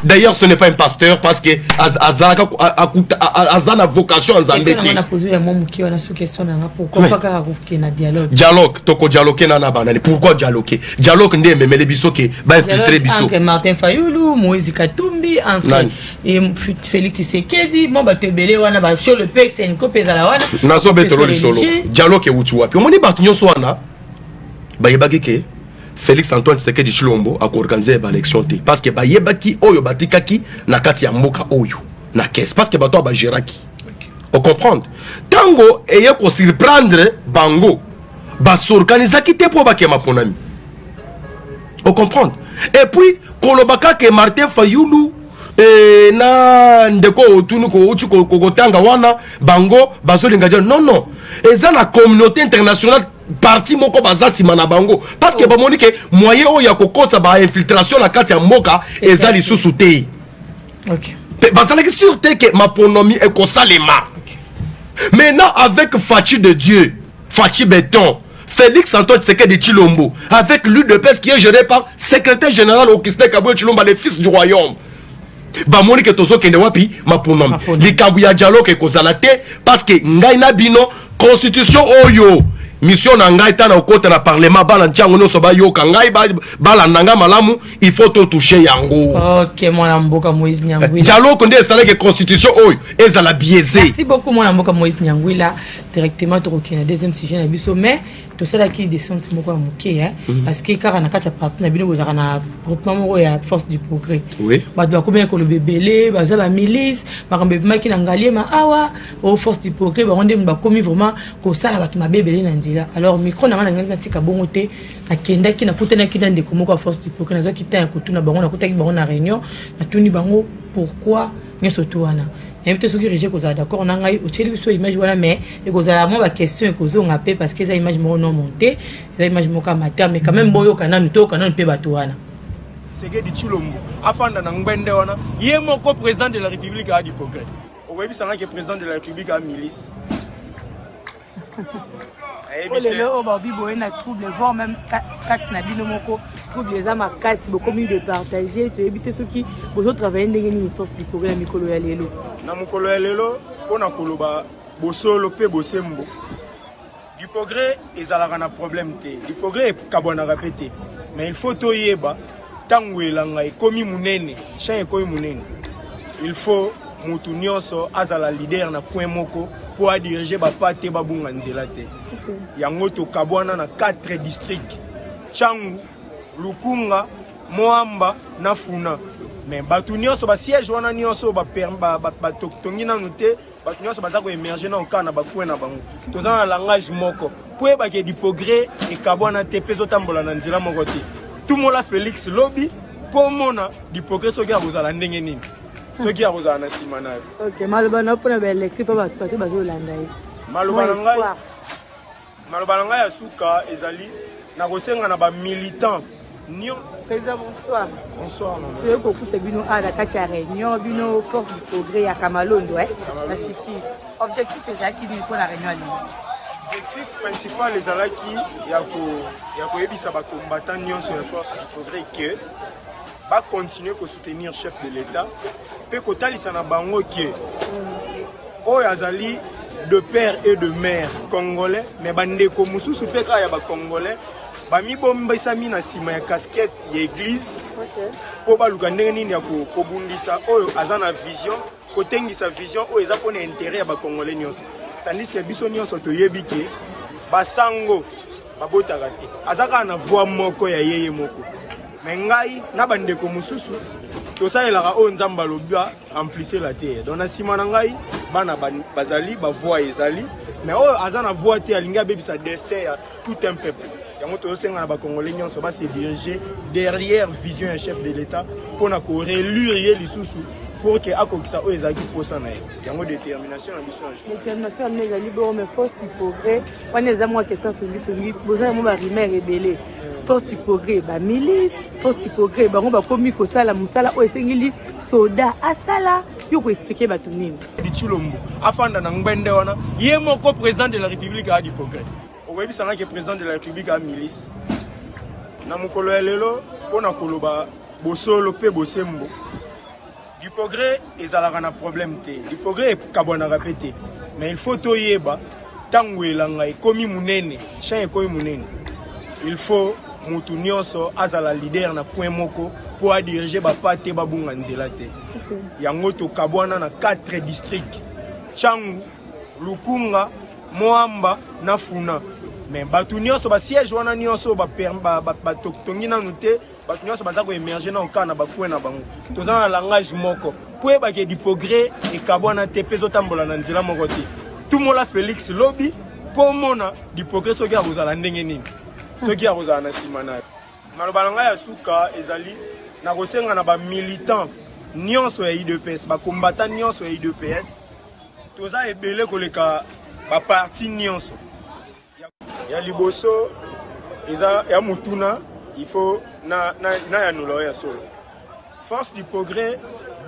d'ailleurs, ce n'est pas un pasteur parce que Azana vocation à Zambéti. On a posé un moment qui a sous question pourquoi pas qu'il dialogue. Dialogue, toko dialogue nana banane. Pourquoi dialogue? Dialogue ndé mais les biso qui va infiltrer biso. Entre Martin Fayulu, Moïse Katumbi, entre Félix Tshisekedi, mon batebele wana ba show le pec c'est une copie za la wana. Nazo betelo li solo. Dialogue e wutu wapi? Omoni batunyo so wana. Bayebaki ke Félix Antoine Tshisekedi Tshilombo a organisé ba élection te parce que bayebaki oyo batikaki na kati ya mboka oyo na caisse parce que bato ba geraki. On comprendre. Tango eye ko surprendre bango ba s'organiser ki te po ba ke maponami. On comprendre. Et puis kolobaka ke Martin Fayulu na ndeko otunu ko uti ko tanga wana bango bazolinga dia non eza la communauté internationale parti moko baza sima na bango parce que bamoni ke moyen o ya kokota ba infiltration na kati ya mboka eza lisusu te. OK. Bazalaki sûr te que ma ponomi est kosalema. Maintenant avec Fachi de Dieu, Fachi Béton, Félix Antoine Tshisekedi Tshilombo, avec l'UDPS qui est géré par secrétaire général Augustin Kabuya Tshilombo, le fils du royaume. Bamoni ke tozo kende wapi ma ponomi. Li Kabuya Diallo ke kozala te parce que ngai na bino constitution oyo. Mission na ngai ta na okota na parlement bala ntiango no so ba yoka ngai bala nanga malamu il faut to toucher yango. OK mwana mboka Moïse Nyangwila. Diallo konde esala ke constitution oyo ezala biaisé. Merci beaucoup mwana mboka Moïse Nyangwila directement to na deuxième sujet na biso mais to sala ki descente moko ya moké hein parce que car na kati ya parti na bino bozaka na groupement moko ya force du progrès. Oui. Ba doit combien ko le bébélé baza ba milice ba kambe maki na ngaliema awa au force du progrès ba onde ba komi vraiment ko sala ba ma bébélé na nzela. Alors micro na ngana tika bongo te akenda ki na kutana ki ndeko moko force du progrès na zo ki ta ko tuna bango na kutaki bango na réunion na tuni bango pourquoi nyoso to wana invité ceux qui rejette ko za d'accord na ngai o tsheli biso image wana mais e ko za mo ba question ko zo ngape parce que ça image mo non monté ça image mo ka mater mais quand même boyo kana nto kana pe bato wana Tshisekedi Tshilombo afanda na ngbende wana ye moko président de la République a du progrès o webi sanga que président de la République a milice. Lelo ba bibo ena trouble voir même quatre na bino moko trouble les ama quatre beaucoup mieux de partager to éviter ceux qui bozo travailler ndenge ni force du progrès mikolo ya lelo na mukolo ya lelo pona koloba bosolo pe bosembo du progrès ezalaka na problème te du progrès kabona répéter mais il faut toyeba tango elanga ekomi munene champ ekomi munene il faut mutu nyonso azala leader na point moko pour diriger ba pate babunga nzela te yango to kabwana na 4 districts Changu, Lukunga, Moamba na Funa mais batu nyonso ba siège wana nyonso ba tongi na nute batu nyonso baza ko émerger na okana ba kwena bango toza na langage moko pour ba ke du progrès et kabwana te peso tambola na nzela moko te tout mola Félix Lobby pour mona du progrès so ga bozala ndenge nini so ki akozala na sima na OK maloba na pona ba election pa bato bazolanda ye maloba ngai ya suka ezali na kosenga na ba militant nyo président bonsoir bonsoir maman ko kusa bino ala kati ya réunion bino force du progrès ya Kamalondo objectif ezalaki ni pour la réunion ali objectif principal ezalaki ya ko yebisa ba combattant nyonso ya force du progrès que va continuer à soutenir le chef de l'État et kotalisa na bango qui Oyazali de père et de mère congolais mais bandeko mususu pe ka ya ba congolais ba mi bomba sami na sima ya casquette ya église po ba luka ndenge nini ya ko bundisa oyo azana vision kotengisa vision oyo eza pona intérêt ya ba congolais nyonso tandis que biso nyonso toyebi ke basango babotaka te azaka na voix moko ya yeye moko mais ngai na bandeko mususu tosalelaka oyo nzambe alobi remplissez la terre donc na nsima na ngai bana bazali bavoix ezali mais oyo aza na voix te alingi abebisa destin ya tout un peuple yango tozosenga na bakongolais nyonso base diriger derrière vision ya chef de l'état mpona korelure ye lisusu pour que akokisa oyo ezalaki posa na ye yango détermination na biso na jour détermination na ezali bo mais force du progrès wana eza mwa question songi bozala mo barimere ebele force du progrès ba milice force du progrès bango bakomi kosala musala oyo esengeli soda asala yo ko expliquer bato nini Tshilombo afanda na ngbende wana ye moko président de la République a du progrès oyebi sanga ke président de la République a milice na mukolo ya lelo pona koloba bosolo pe bosembo du progrès ezalaka na problème te du progrès kabona répéter mais il faut toyeba tango elanga ekomi munene champ ekomi munene il faut mutu nyonso azala leader na point moko pour diriger ba pate babunga nzela te yango to kabwana na 4 districts Changu, Lukunga, Moamba na Funa mais batu nyonso ba siège wana nyonso ba tongi na nute batu nyonso baza ko émerger na okana ba kwena bango toza na langage moko pour ba ke du progrès et kabwana te peso tambola na nzela moko te tout mola Félix Lobby pour mona du progrès so ki abozala ndenge nini ceux qui arrosent na simana maloba nanga ya suka ezali na kosenga na ba militant nyonso ya IDPS ba combattant nyonso ya IDPS toza ebele koleka ba parti nyonso ya liboso eza ya mutuna il faut na ya nulo ya solo force du progrès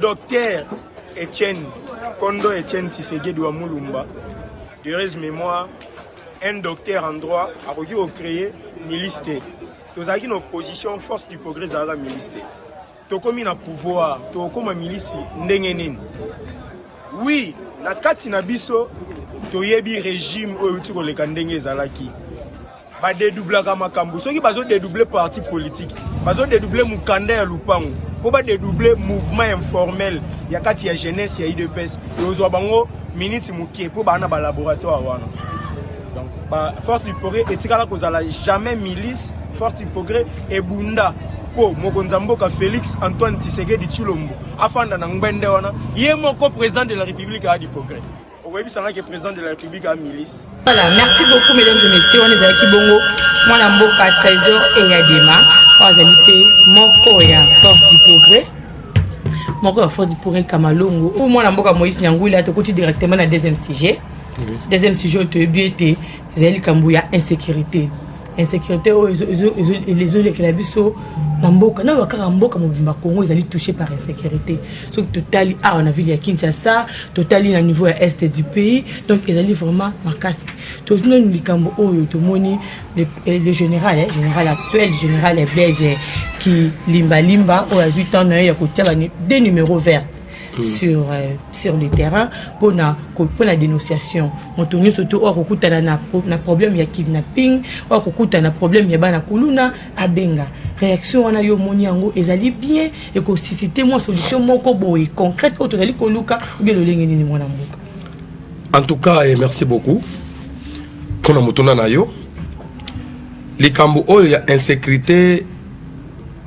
docteur Etienne Kondo Etienne Tshisekedi wa Mulumba de heureuse mémoire un docteur en droit a créé milice. Tous en opposition force du progrès à la milice. To comme na pouvoir, to comme milice ndengenene. Oui, na kati na biso to yebi régime oyo tuko le kandenge zalaki. Ba dédoubler makambo. Ceux qui bazo dédoubler parti politique, bazo dédoubler mukanda ya lupango. Pour ba dédoubler mouvement informel, ya kati ya jeunesse ya IDPS. Yo bango minute mukie pour ba na ba laboratoire wana. Donc, force du progrès, et tika la kozala jamais milice, force du progrès, et bunda, po, mokonzamboka Félix Antoine Tshisekedi Tshilombo, afanda na ngbende wana, yé moko président de la République a du progrès. Au web, c'est que président de la République a milice. Voilà, merci beaucoup mesdames et messieurs, on est avec Kibongo, moi la mboka Trésor et Yadema, on est moko ya force du progrès. Moko ya force du progrès Kamalongo, ou moi la mboka Moïse Nyangou, il a tout directement dans le deuxième sujet. Deuxième sujet, tu es Kambouya insécurité. Insécurité, les autres qui l'habitent, Namboka, Congo, ils allaient touchés par insécurité. So, total, on a vu les Kinshasa, total, au niveau est du pays, donc ils allaient vraiment marquer. Tous nous, le général actuel, le général Blaise, qui limba, au 8 ans, il y a des numéros verts. Sur le terrain pour la dénonciation. On surtout na problème il y a kidnapping, na problème il y a bana kuluna abenga. Réaction on a yo moniango ezali bien et que susciter moi solution moko boy concrète auto zali koluka ou bien le lengeni ni mwana mboka. En tout cas merci beaucoup. Kona mutuna na yo. Likambo oyo ya insécurité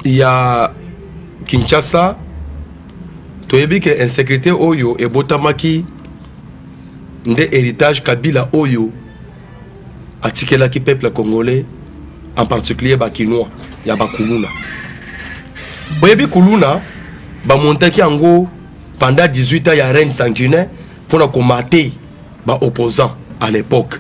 ya Kinshasa. Toyebi que insécurité oyo et botamaki nde héritage Kabila oyo atikela ki peuple congolais en particulier bakinois ya bakuluna. Boyebi kuluna ba montaki ango pendant 18 ans ya reine sanguinaire pour na combattre ba opposants à l'époque.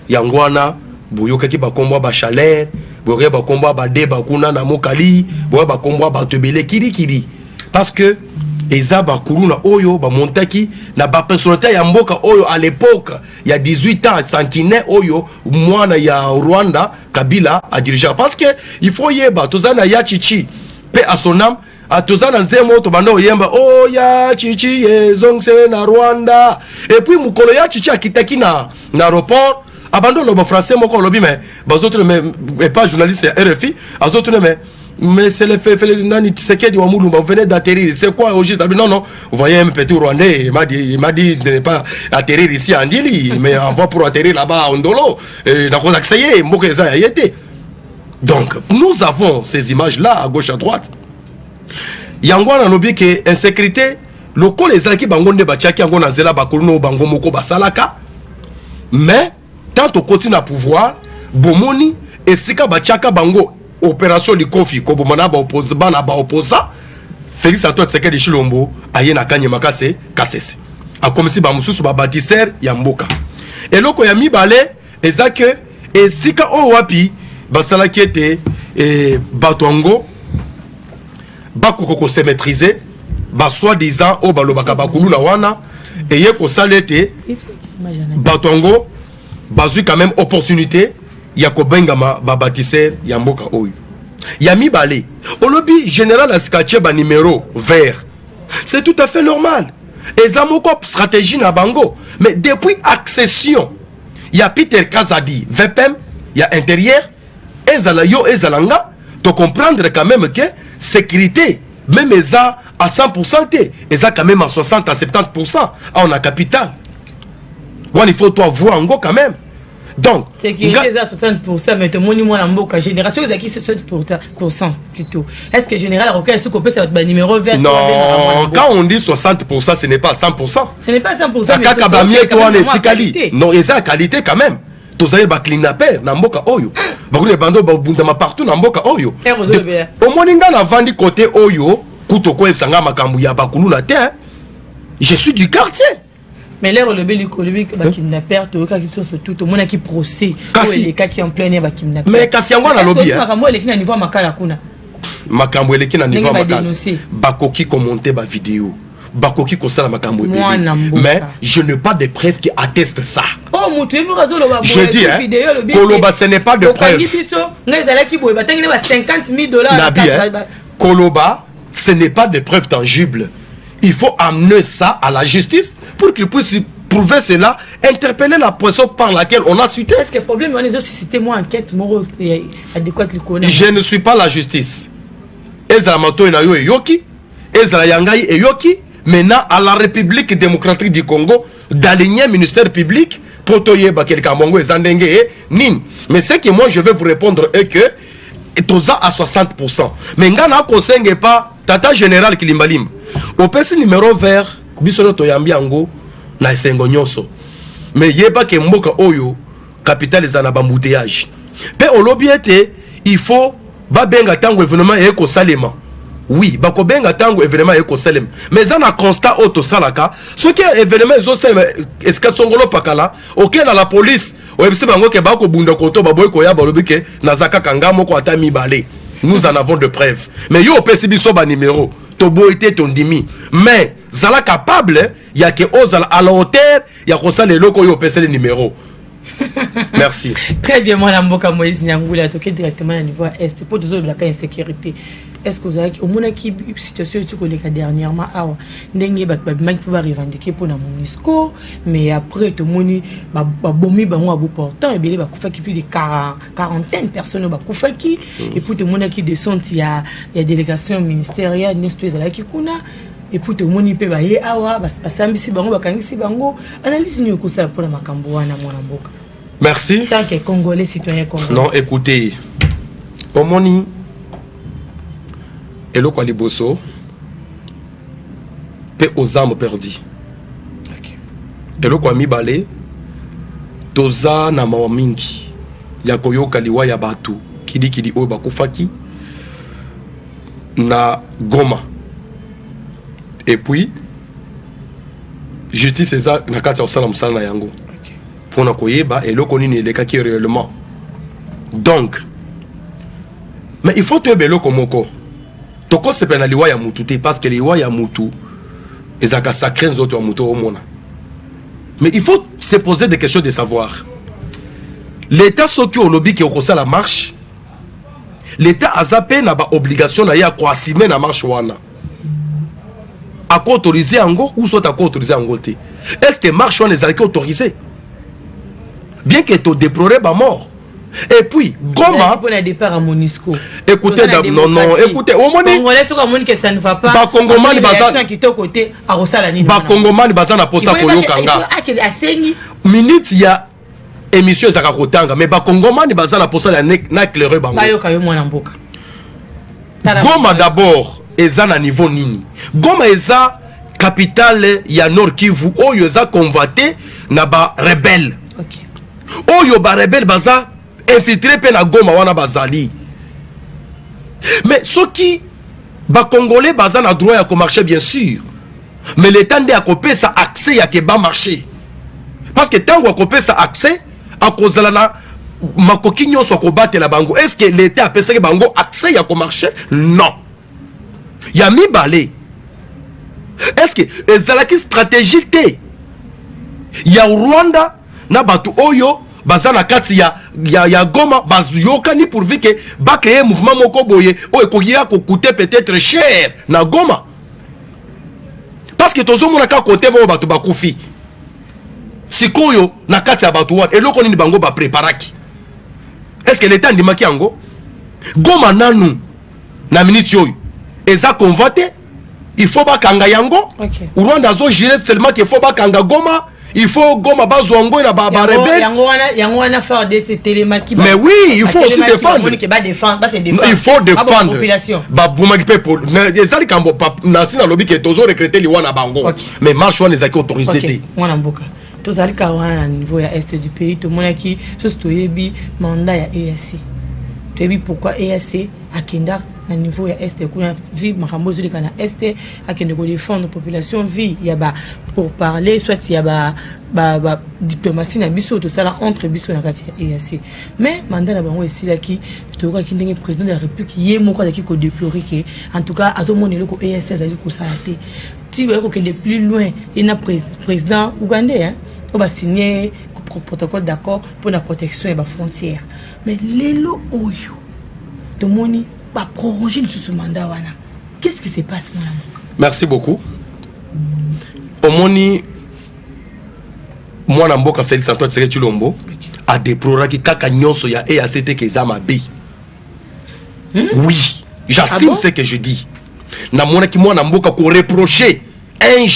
Yangwana boyokaki ba kombo ba chaleur, boyokaki ba kombo ba déba kuna na mokali, boyokaki ba kombo ba tebele kiri parce que Eza Bakuluna Oyo, Montaki, na ba personnalité ya mboka Oyo à l'époque, il y a 18 ans, Sankine Oyo, moi na ya Rwanda, Kabila a dirigé. Parce que il faut yeba, tozana ya chichi, paix à son âme, à tozana nzemo, tobano yemba, oh ya chichi, yezongse na Rwanda. Et puis mukolo ya chichi a kitaki na aéroport, abandon le français, moko lobi, mais, bazotune, mais pas journaliste RFI, azotune, mais c'est le fait Nani Tshisekedi wa Mulumba, vous venez d'atterrir. C'est quoi au juste? Non, non, vous voyez un petit Rwandais, il m'a dit de ne pas atterrir ici à Ndili, mais on va pour atterrir là-bas à Ondolo. Donc, nous avons ces images-là à gauche, à droite. Yangwana lobi que insécurité, loko les alaki bangonde bachaki yangona zela bakoluno bango moko basalaka. Mais tant au continue à pouvoir, bomoni et sika bachaka bango opération de Kofi Kobomana ba opposa Félix Antoine Tshisekedi Tshilombo aye na kanye makase kasese a comme si ba mususu ba bâtisseur ya mboka eloko ya mibale ezake esika o wapi basala kiete batongo bakoko se maîtriser ba soi-disant o balobaka bakulu na wana eye ko salete batongo bazui quand même opportunité Yako Bengama babatiser Yamboka Oyo. Yami Balé. Olobi général Askache ba numéro vert. C'est tout à fait normal. Et Zamoko stratégie na bango. Mais depuis accession, il y a Peter Kazadi, VPM, il y a intérieur, Ezalayo, Ezalanga. Tu comprendre quand même que sécurité, même Eza à 100%, Eza quand même à 60 à 70%. On a capital. Il faut toi voir en go quand même. Donc, sécurité à 60%, mais tout le monde a un génération qui 60% plutôt. Est-ce que général Roca est-ce qu'on peut faire votre numéro vert? Non, quand on dit 60%, ce n'est pas 100%. Ce n'est pas 100%. Non, et ça a qualité quand même. Tous avez baklinapé na mboka oyo. Bakule bando babundama partout na mboka oyo. Au moins ninga na vandi côté oyo, Koutoko et Sanga Makambu Yabakulu na terre. Je suis du quartier. Mais là, le kidnapper, tout le monde qui procès. Les cas qui en plein air, kidnapper. Mais Kassiangwa na lobby. Makambo est à niveau Makala Kuna. Makambo est à niveau Makala. Bakoki commenter ma vidéo. Bakoki kosala Makambo. Mais je n'ai pas de preuves qui attestent ça. Oh, je dis, hein, Koloba, ce n'est pas de preuves. Koloba, ce n'est pas de preuves tangibles. Il faut amener ça à la justice pour qu'il puisse prouver cela, interpeller la personne par laquelle on a cité. Est-ce que le problème est que c'était moi enquête adéquate? Je ne suis pas la justice. Ezra Mato Enayo et Yoki, Ezra Yangai et Yoki, maintenant à la République démocratique du Congo, d'aligner ministère public, Protoyeba Kelkamongo et Zandenge et Nin. Mais ce que moi je vais vous répondre est que Toza à 60%. Mais Ngana Kosenge pas Tata Général Kilimbalim. Au PC numéro vert, Bisono Toyambiango, na esengo nyonso. Mais yeba ke mboka oyo, capitale zanaba moutillage. Pe olobi ete, il faut babenga tango événement et eko salema. Oui, bako benga tango événement et eko salema. Mais zana constat auto salaka, ce qui est événement zo salema, est-ce que songolo pakala, ok na la police, o ebisi bango ke bako bunda koto baboy koya balobi ke nazaka kangamo ko ata mibale. Nous en avons de preuves. Mais yo pesi biso ba numéro. Tobo était ton dimi. Mais zala capable, il y a que ozala à la hauteur, il y a que ça les locaux yo pesi les numéros. Merci. Très bien, moi Mboka Moïse Nyangula toqué directement à niveau est pour toujours la insécurité. Est-ce que vous avez au moins qui situation tu connais dernièrement ah ndenge ba manque pour revendiquer pour na Monisco mais après tout moni ba bomi ba ngwa important et bien ba kufa qui plus de 40 personnes ba kufa qui et pour tout monde qui descend il y a délégation ministérielle nesto ezala ki kuna et pour tout monde pe ba ye awa ba sambisi bango ba kangisi bango analyse ni ko ça pour la makambo wana mwana mboka. Merci. Tant que Congolais, citoyen congolais. Non, écoutez, Omoni, Elo Kwaliboso, pe aux âmes perdues. Elo Kwami Balé, Toza na Mawamingi, Yakoyo Kaliwa Yabatu, Kidi Oba Kufaki, na Goma. Et puis, justice est ça, na Katia Osalam Sal na Yango. Pour nous koyeba et le konini les kaki réellement. Donc, mais il faut te belo komoko. Toko se pena liwa ya mutu parce que liwa ya mutu ezaka sacré nzoto ya mutu au mona. Mais il faut se poser des questions de savoir. L'État soki au lobby qui okosa la marche. L'État a zappé na ba obligation na ya kwasime na marche wana. A ko autoriser ango ou soit a ko autoriser ango te. Est-ce que marche wana ezalaki autorisé? Bien que tu déplorais ma mort. Et puis, Goma. Pour le départ à Monisco. Écoutez, non, écoutez, au moins. Congolais, ce que ça ne va pas. Ba Congomani bazan qui est au côté à Rosalani. Ba Congomani bazan na posta koyo kanga. Minute ya émission za kakotanga, mais ba Congomani bazan na posta na éclairer bango. Ba yo kayo mwana mboka. Goma d'abord eza na niveau nini. Goma eza capitale ya Nord Kivu oyo eza convoité na ba rebelle. OK. Oyo ba rebelle baza infiltré pe na Goma wana bazali. Mais ceux qui ba congolais baza na droit ya ko marcher bien sûr. Mais l'état de akopé ça accès ya ke ba marcher. Parce que tango akopé ça accès à cause la na makoki nyonso ko batela bango. Est-ce que l'état a pensé que bango accès ya ko marcher? Non. Ya mi balé. Est-ce que ezalaki stratégie té? Ya Rwanda na batu oyo bazana kati ya Goma bazuyokani pourvu que ba créer mouvement moko boye o ekokia ko coûter peut-être cher na Goma parce que tozo mona ka côté mo batu bakufi sikoyo na kati ya batu wa eloko nini bango ba préparaki. Est-ce que l'état ndimaki yango Goma nanu na minute yoyo eza convoité il faut ba kanga yango. Okay. Rwanda zo gérer seulement qu'il faut ba kanga Goma. Il faut Goma bazongo na ba rebelle. Yango wana faire de ces télémaki. Mais oui, il faut aussi défendre. Il faut défendre. Population. Ba bumaki people. Mais ezali kambo na sina lobby que tozo recruter li wana bango. Mais marche wana ezaki autorisé té. Wana mboka. Tozali ka wana niveau ya est du pays to monaki so toyebi mandat ya EAC. Toyebi pourquoi EAC akenda na niveau ya est kuna vie makambo zoleka na est akende ko défendre population vie ya ba pour parler soit ya ba diplomatie na biso to sala entre biso na kati ya EAC mais mandat na bango esila ki to ka kindenge président de la république ye moko aki ko déplorer que en tout cas azomona loko EAC azali ko sala te ti ba ko kende plus loin et na président ougandais hein on va signer protocole d'accord pour la protection et la frontière mais lelo oyo to moni ba proroger ce mandat wana qu'est-ce qui se passe mon amour? Merci beaucoup. Omoni mwana mboka Félix Antoine Tshisekedi Tshilombo a déploré kaka nyonso ya EAC ke za mabe. Oui, j'assume ce que je dis. Na mona ki mwana mboka ko reprocher un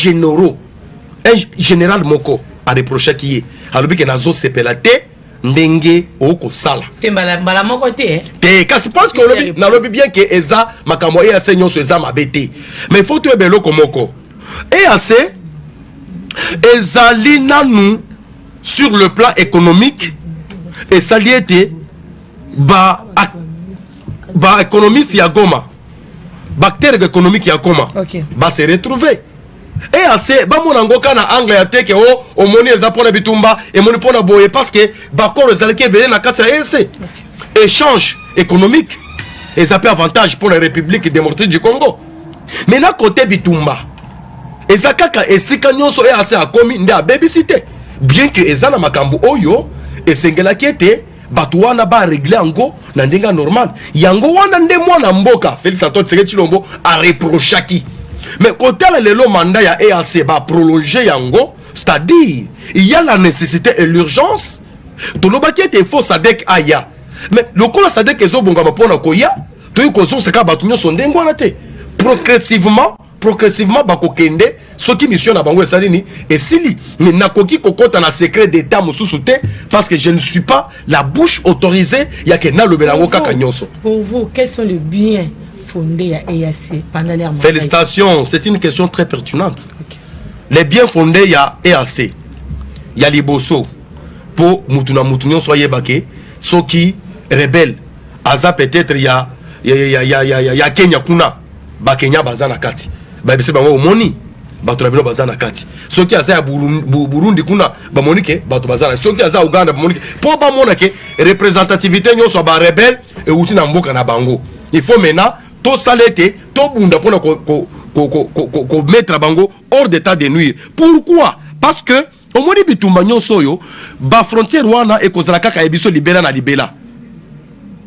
général moko a reproché qui est alobi ke nazo sepelate ndenge oko sala. Te mbala moko te. Te kasi pense que na lobi bien que eza makambo EAC nyonso eza mabe te. Mais faut te belo komoko. EAC ezali nanu sur le plan économique et saliete ba économiste ya Goma bactère économique ya Goma ba se retrouver EAC ba monango kana angle ya teke o moni eza pona bitumba et moni pona boye parce que ba koro ezali ke belé na kati ya EAC échange économique et ça peut avantage pour la République démocratique du Congo mais na côté bitumba ezakaka esika nyonso EAC akomi nde abebisite bien que ezana makambo oyo esengela kiete batu wana ba régler ango na ndenga normal yango wana nde mwana mboka Félix Antoine Tshisekedi Tshilombo a reprochaki mais côté le mandat ya EAC ba prolonger yango c'est-à-dire il y a la nécessité et l'urgence to lo bakiete faut sadek aya mais le kola sadek ezobonga mapona koya to yikozo seka batu nyonso ndengo wana te progressivement bakokende soki mission na bango esalini esili mais nakoki kokota na secret d'état mosusu te parce que je ne suis pas la bouche autorisée ya ke na lobelango kaka nyonso. Pour vous, quels sont les biens fondés à EAC pendant l'ère? Félicitations, c'est une question très pertinente. Okay. Les biens fondés à EAC, il y a les bosso pour mutuna mutunyon soyez baké, soki rebelle, aza peut-être il y a Kenya kuna, ba Kenya bazana kati. Ba bise bango omoni bato na bino bazana kati soki aza ya Burundi kuna ba monike bato bazana soki aza Uganda ba monike po ba mona ke représentativité nyonso ba rebelle et uti na mboka na bango il faut maintenant to salete to bunda pona ko mettre bango hors d'état de nuire. Pourquoi? Parce que au moni bitumba nyonso yo ba frontière wana e kozala kaka ebiso libela na libela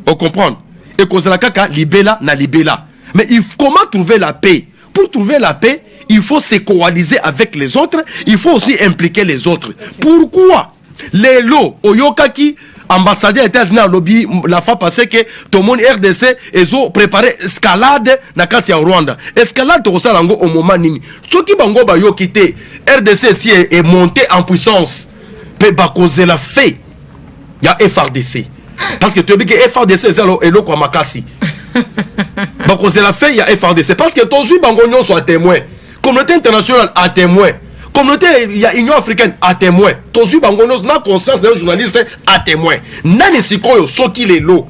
on comprend e kozala kaka libela na libela. Mais comment trouver la paix? Pour trouver la paix, il faut se coaliser avec les autres, il faut aussi impliquer les autres. Pourquoi? Les lots, Oyokaki, ambassadeur États-Unis lobby, la fois passée que tout le monde RDC, ils ont préparé escalade na kati ya Rwanda. Escalade to salango au moment nini. Ceux qui bango ba yo quitté, RDC si est monté en puissance, peut ba causer la fait. Il y a FRDC. Parce que tu dis que FRDC c'est lo kwa makasi. Donc c'est la fait il y a FRDC parce que tous les Bangonions sont témoins, communauté internationale a témoin, communauté il y a Union africaine a témoin, tous les Bangonions n'a conscience d'un journaliste a témoin. Nani sikoyo soki les lots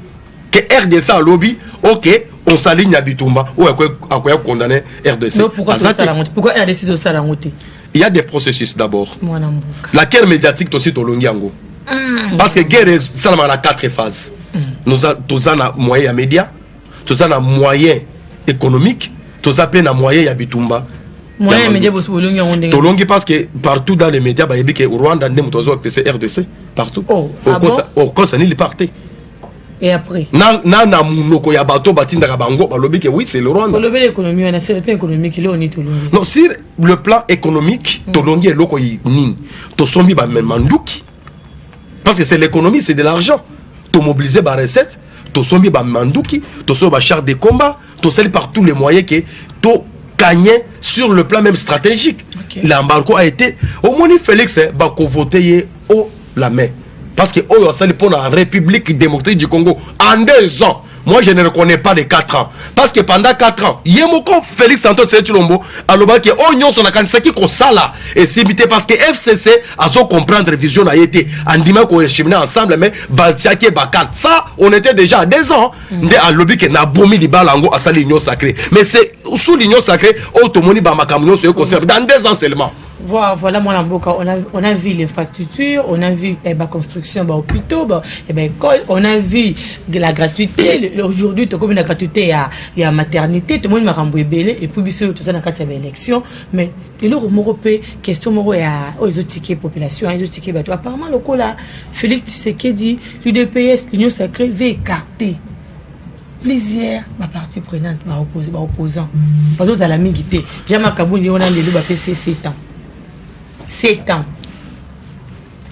que RDC a lobby, ok, on s'aligne à Bitumba ou à quoi condamner RDC. Mais pourquoi RDC s'aligne? Il y a des processus d'abord. La guerre médiatique aussi au Longiango. Parce que guerre ça a 4 phases. Nous avons moyen média. Tout ça moyen économique, tout ça plein moyen ya bitumba. Moyen média Tolongi parce que partout dans les médias, il y a Rwanda, PC, RDC, partout. Oh, au cause il partait. Et après na munoko ya bato batinda bango balobi que oui c'est le Rwanda. L'économie, on a le plan économique là on est Tolongi. Non, sur le plan économique, Tolongi est loko nin. To sombi ba manduki. Parce que c'est l'économie, c'est de l'argent. To mobiliser ba recette. To sombi ba manduki, to sombi ba char de combat, to sali par tous les moyens que to gagner sur le plan même stratégique. Okay. L'embargo a été au moins Félix ba ko voter au la main parce que oh sali pour la République démocratique du Congo en 2 ans moi je ne reconnais pas les 4 ans. Parce que pendant 4 ans, Yemoko Félix Antoine Tshilombo, alors que Onyon son akanisaki ko sala et simité parce que FCC a zo comprendre vision a été andima ko cheminer ensemble mais Baltiaki Bakan. Ça, on était déjà à 2 ans. Ndé a lobby que na bomi li balango a sali l'union sacrée. Mais c'est sous l'union sacrée, automoni ba makamunyo se conserve dans 2 ans seulement. Voilà, mon Lamboka, on a vu l'infrastructure, on a vu la construction, hôpitaux, école, on a vu de la gratuité. Aujourd'hui, tu as comme la gratuité, il y a maternité, tout le monde m'a remboursé belé, et puis, tout ça, dans le cadre de l'élection. Mais, de l'Européen, question, aux autres tickets population, les autres tickets bateaux. Apparemment, le coup là, Félix Tshisekedi, l'UDPS, l'Union sacrée, veut écarter plusieurs parties prenantes, opposants. Parce que à la mingité, Jama Kabouni, on a les deux, 7 ans. 7 ans.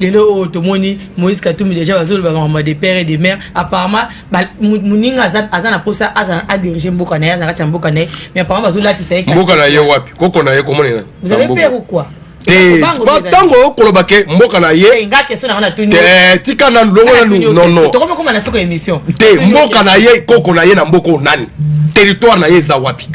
De l'eau, tout le monde, Moïse Katumbi, déjà, des pères et des mères. Apparemment, Mouninga Azan a dirigé Mbokanaye, mais apparemment, Bazoula, tu sais. Mbokanaye, wapi? Kokonaye, comment est-ce? Vous avez peur ou quoi? Tango Kolobake, Mbokanaye. Nga question na tuni. Tika na longo non non. Tu comment na soko émission? Mbokanaye, Kokonaye na Mboko nani? Territoire na yeza wapi?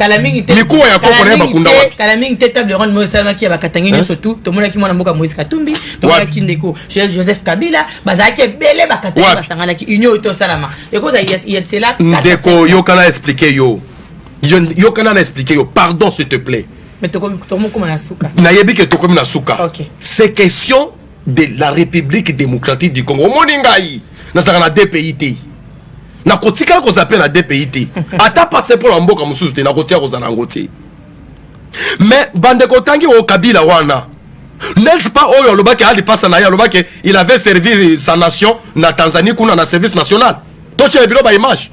Mikuwa ya Kokonaye bakunda wapi? Kalamingi table ronde Moïse Salmaki bakatangini surtout. To mona ki mwana Mboka Moïse Katumbi, to mona ki ndeko Joseph Kabila, bazaki belé bakatanga basangana ki union to salama. Eko za c'est là. Ndeko yo kana expliquer yo. Yo kana expliquer yo. Pardon s'il te plaît. Mais comment na souka? Nayebi ke tokomi na souka. OK. C'est question de la République démocratique du Congo. Moningai na saka na DPIT. Na kotika ko s'appelle la DPIT. Ata passer pour Mboka mususu te na kotia ko zana ngote. Mais bande kotangi o Kabila wana. N'est-ce pas oyo lobaki ali passa na ya lobaki il avait servi sa nation na Tanzanie kuna na service national. To tu ebilo ba image.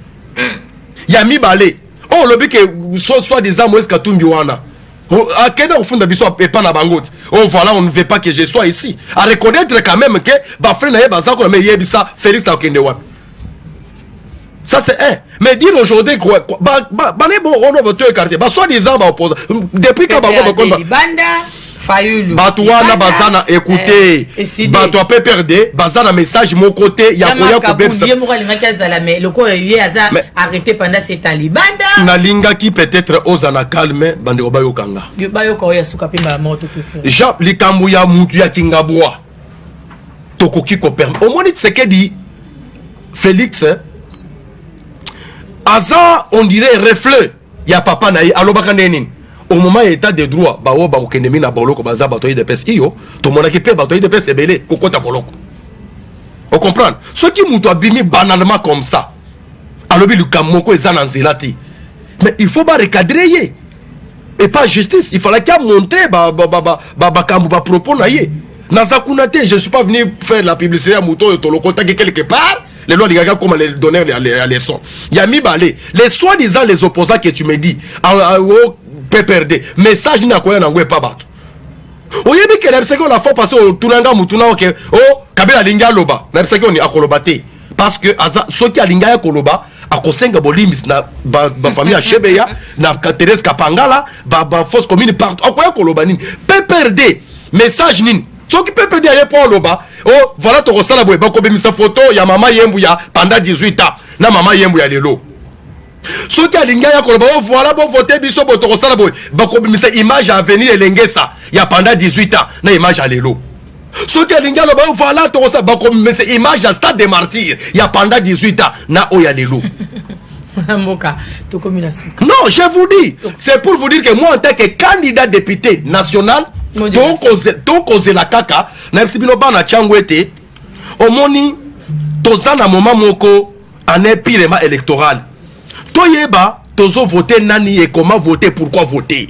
Ya mi balé. Oh lobaki soit des Moïse Katumbi wana. À quel au fond de biso et pas na bangote. Oh voilà, on ne veut pas que je sois ici. À reconnaître quand même que ba frère na yeba ça ko mais yebisa Félix Akende wa. Ça c'est un. Mais dire aujourd'hui quoi ba bon on va te écarter. Ba soit des ba opposants. Depuis quand ba Banda Fayulu. Batouana bazana écoutez. Batou PPRD bazana message mon côté ya koya ko bebsa. Le ko aza arrêté pendant ces talibans. Na linga qui peut-être ozana calme bande obayo kanga. Bayo ko ya suka pimba moto tout. Jean likambu ya mutu ya kingabwa. Tokoki ko permet. Au moni Tshisekedi Félix aza on dirait reflet ya papa na alobaka neni. Au moment état de droit ba ba okendemi na boloko baza batoyi de pes iyo to monaki pe batoyi de pes ebele kokota boloko. On comprend ce qui mutu abimi banalement comme ça alobi lukamoko ezana nzelati mais il faut pas recadrer et pas justice il fallait qu'il montrer kambu ba propos na ye nazakunate je suis pas venu faire la publicité à muto toloko ta quelque part les lois les gars comme les donner les leçons yami balé les soi-disant les opposants que tu me dis PPRD message na koya na ngwe pa bato oyebi ke na biseko la fois passé au tunanga mutuna OK oh Kabila linga loba na biseko ni akolobate parce que aza soki alinga ya koloba akosenga bolimis na ba famille a Chebeya na Thérèse Kapangala ba force commune partout akoya koloba nini PPRD message nini soki PPRD aye po loba oh voilà to kosala boye ba ko bimisa photo ya mama Yembu ya pendant 18 ans na mama Yembu ya lelo. Ce qui a l'ingé ya koloba voilà bon voter biso bo to sala boy ba ko bimisa image à venir elengesa ya pendant 18 ans na image à lelo. Ce qui a l'ingé loba voilà to sala ba ko bimisa image à stade des martyrs ya pendant 18 ans na o ya lelo. Mboka to komina suka. Non, je vous dis, c'est pour vous dire que moi en tant que candidat député national donc causer la kaka na sibino bana changwete omoni tozana moment moko en épirement électoral. Toyeba tozo voter nani et comment voter, pourquoi voter.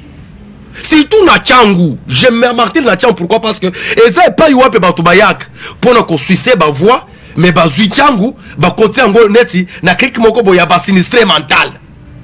Surtout na changu, je me martine na changu pourquoi parce que eza pas yope batu bayak pour na ko suicide ba voix mais ba zui changu ba côté ngo neti na clic moko boya ba sinistré mental.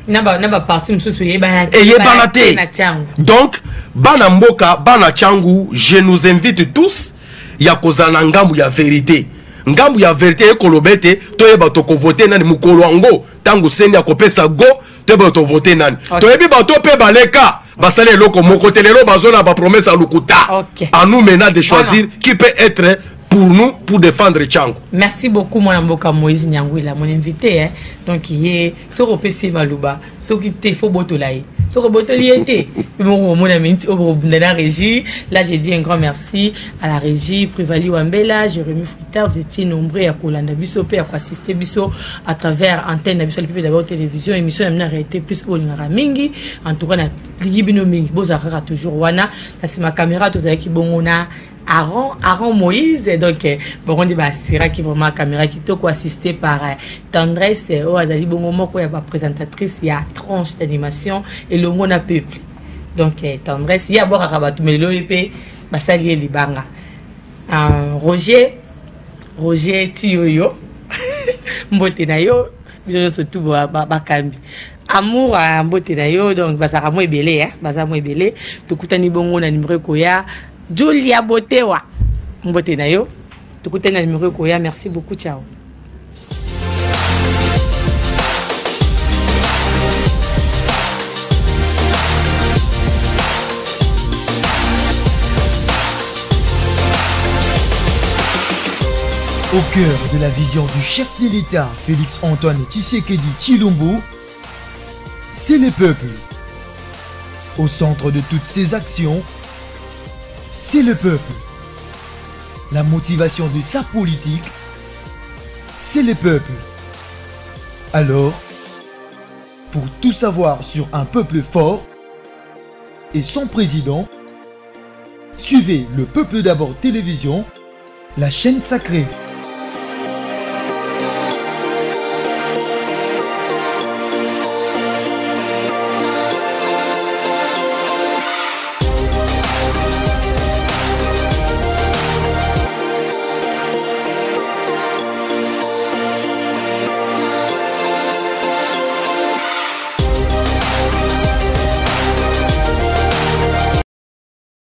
Na ba parti msusu yeba na changu. Donc bana mboka bana changu, je nous invite tous ya kozana ngambu ya vérité. Ngambu ya vérité ekolobete toyeba to ko voter nani mukolo ngo tangu seni akopesa go toyeba to voter nani toyebi ba to pe baleka basale loko moko telelo bazona ba promesse à lukuta à nous maintenant de choisir qui peut être pour nous, pour défendre Tchango. Merci beaucoup, mon amboka Moïse Nyangwila, mon invité. Hein. Donc, il est sur le PC Malouba, sur qui te faut botolaï. Sur le botolier était. Mon ami, au la régie. Là, j'ai dit un grand merci à la régie, Privali Wambela, Jérémy Fritter. Vous étiez nombreux à Kolanda Bisso, à assister Bisso à travers antenne Bisso, le d'abord télévision, émission, elle a été plus au Mingi. En tout cas, Ligibino Mingi, Bozara toujours Wana. Là, c'est ma caméra, tout ça qui bon, on a. Aaron Moïse, donc bon on dit bah Sira qui vraiment caméra qui toko assisté par Tendresse au Azali bongo moko ya ba présentatrice il y a tranche d'animation et le mona peuple donc Tendresse il y a boka kabatu melo epé ba salier libanga Roger Tioyo mbote na yo biso surtout ba kambi amour à mbote na yo donc bazara mo ebele hein bazara mo ebele tokutani bongo na numéro koya Julia Botewa Mbote na yo tukute na numéro koya merci beaucoup ciao. Au cœur de la vision du chef de l'État Félix Antoine Tshisekedi Tshilombo, c'est le peuple. Au centre de toutes ses actions, c'est le peuple. La motivation de sa politique, c'est le peuple. Alors, pour tout savoir sur un peuple fort et son président, suivez le Peuple d'abord télévision, la chaîne sacrée.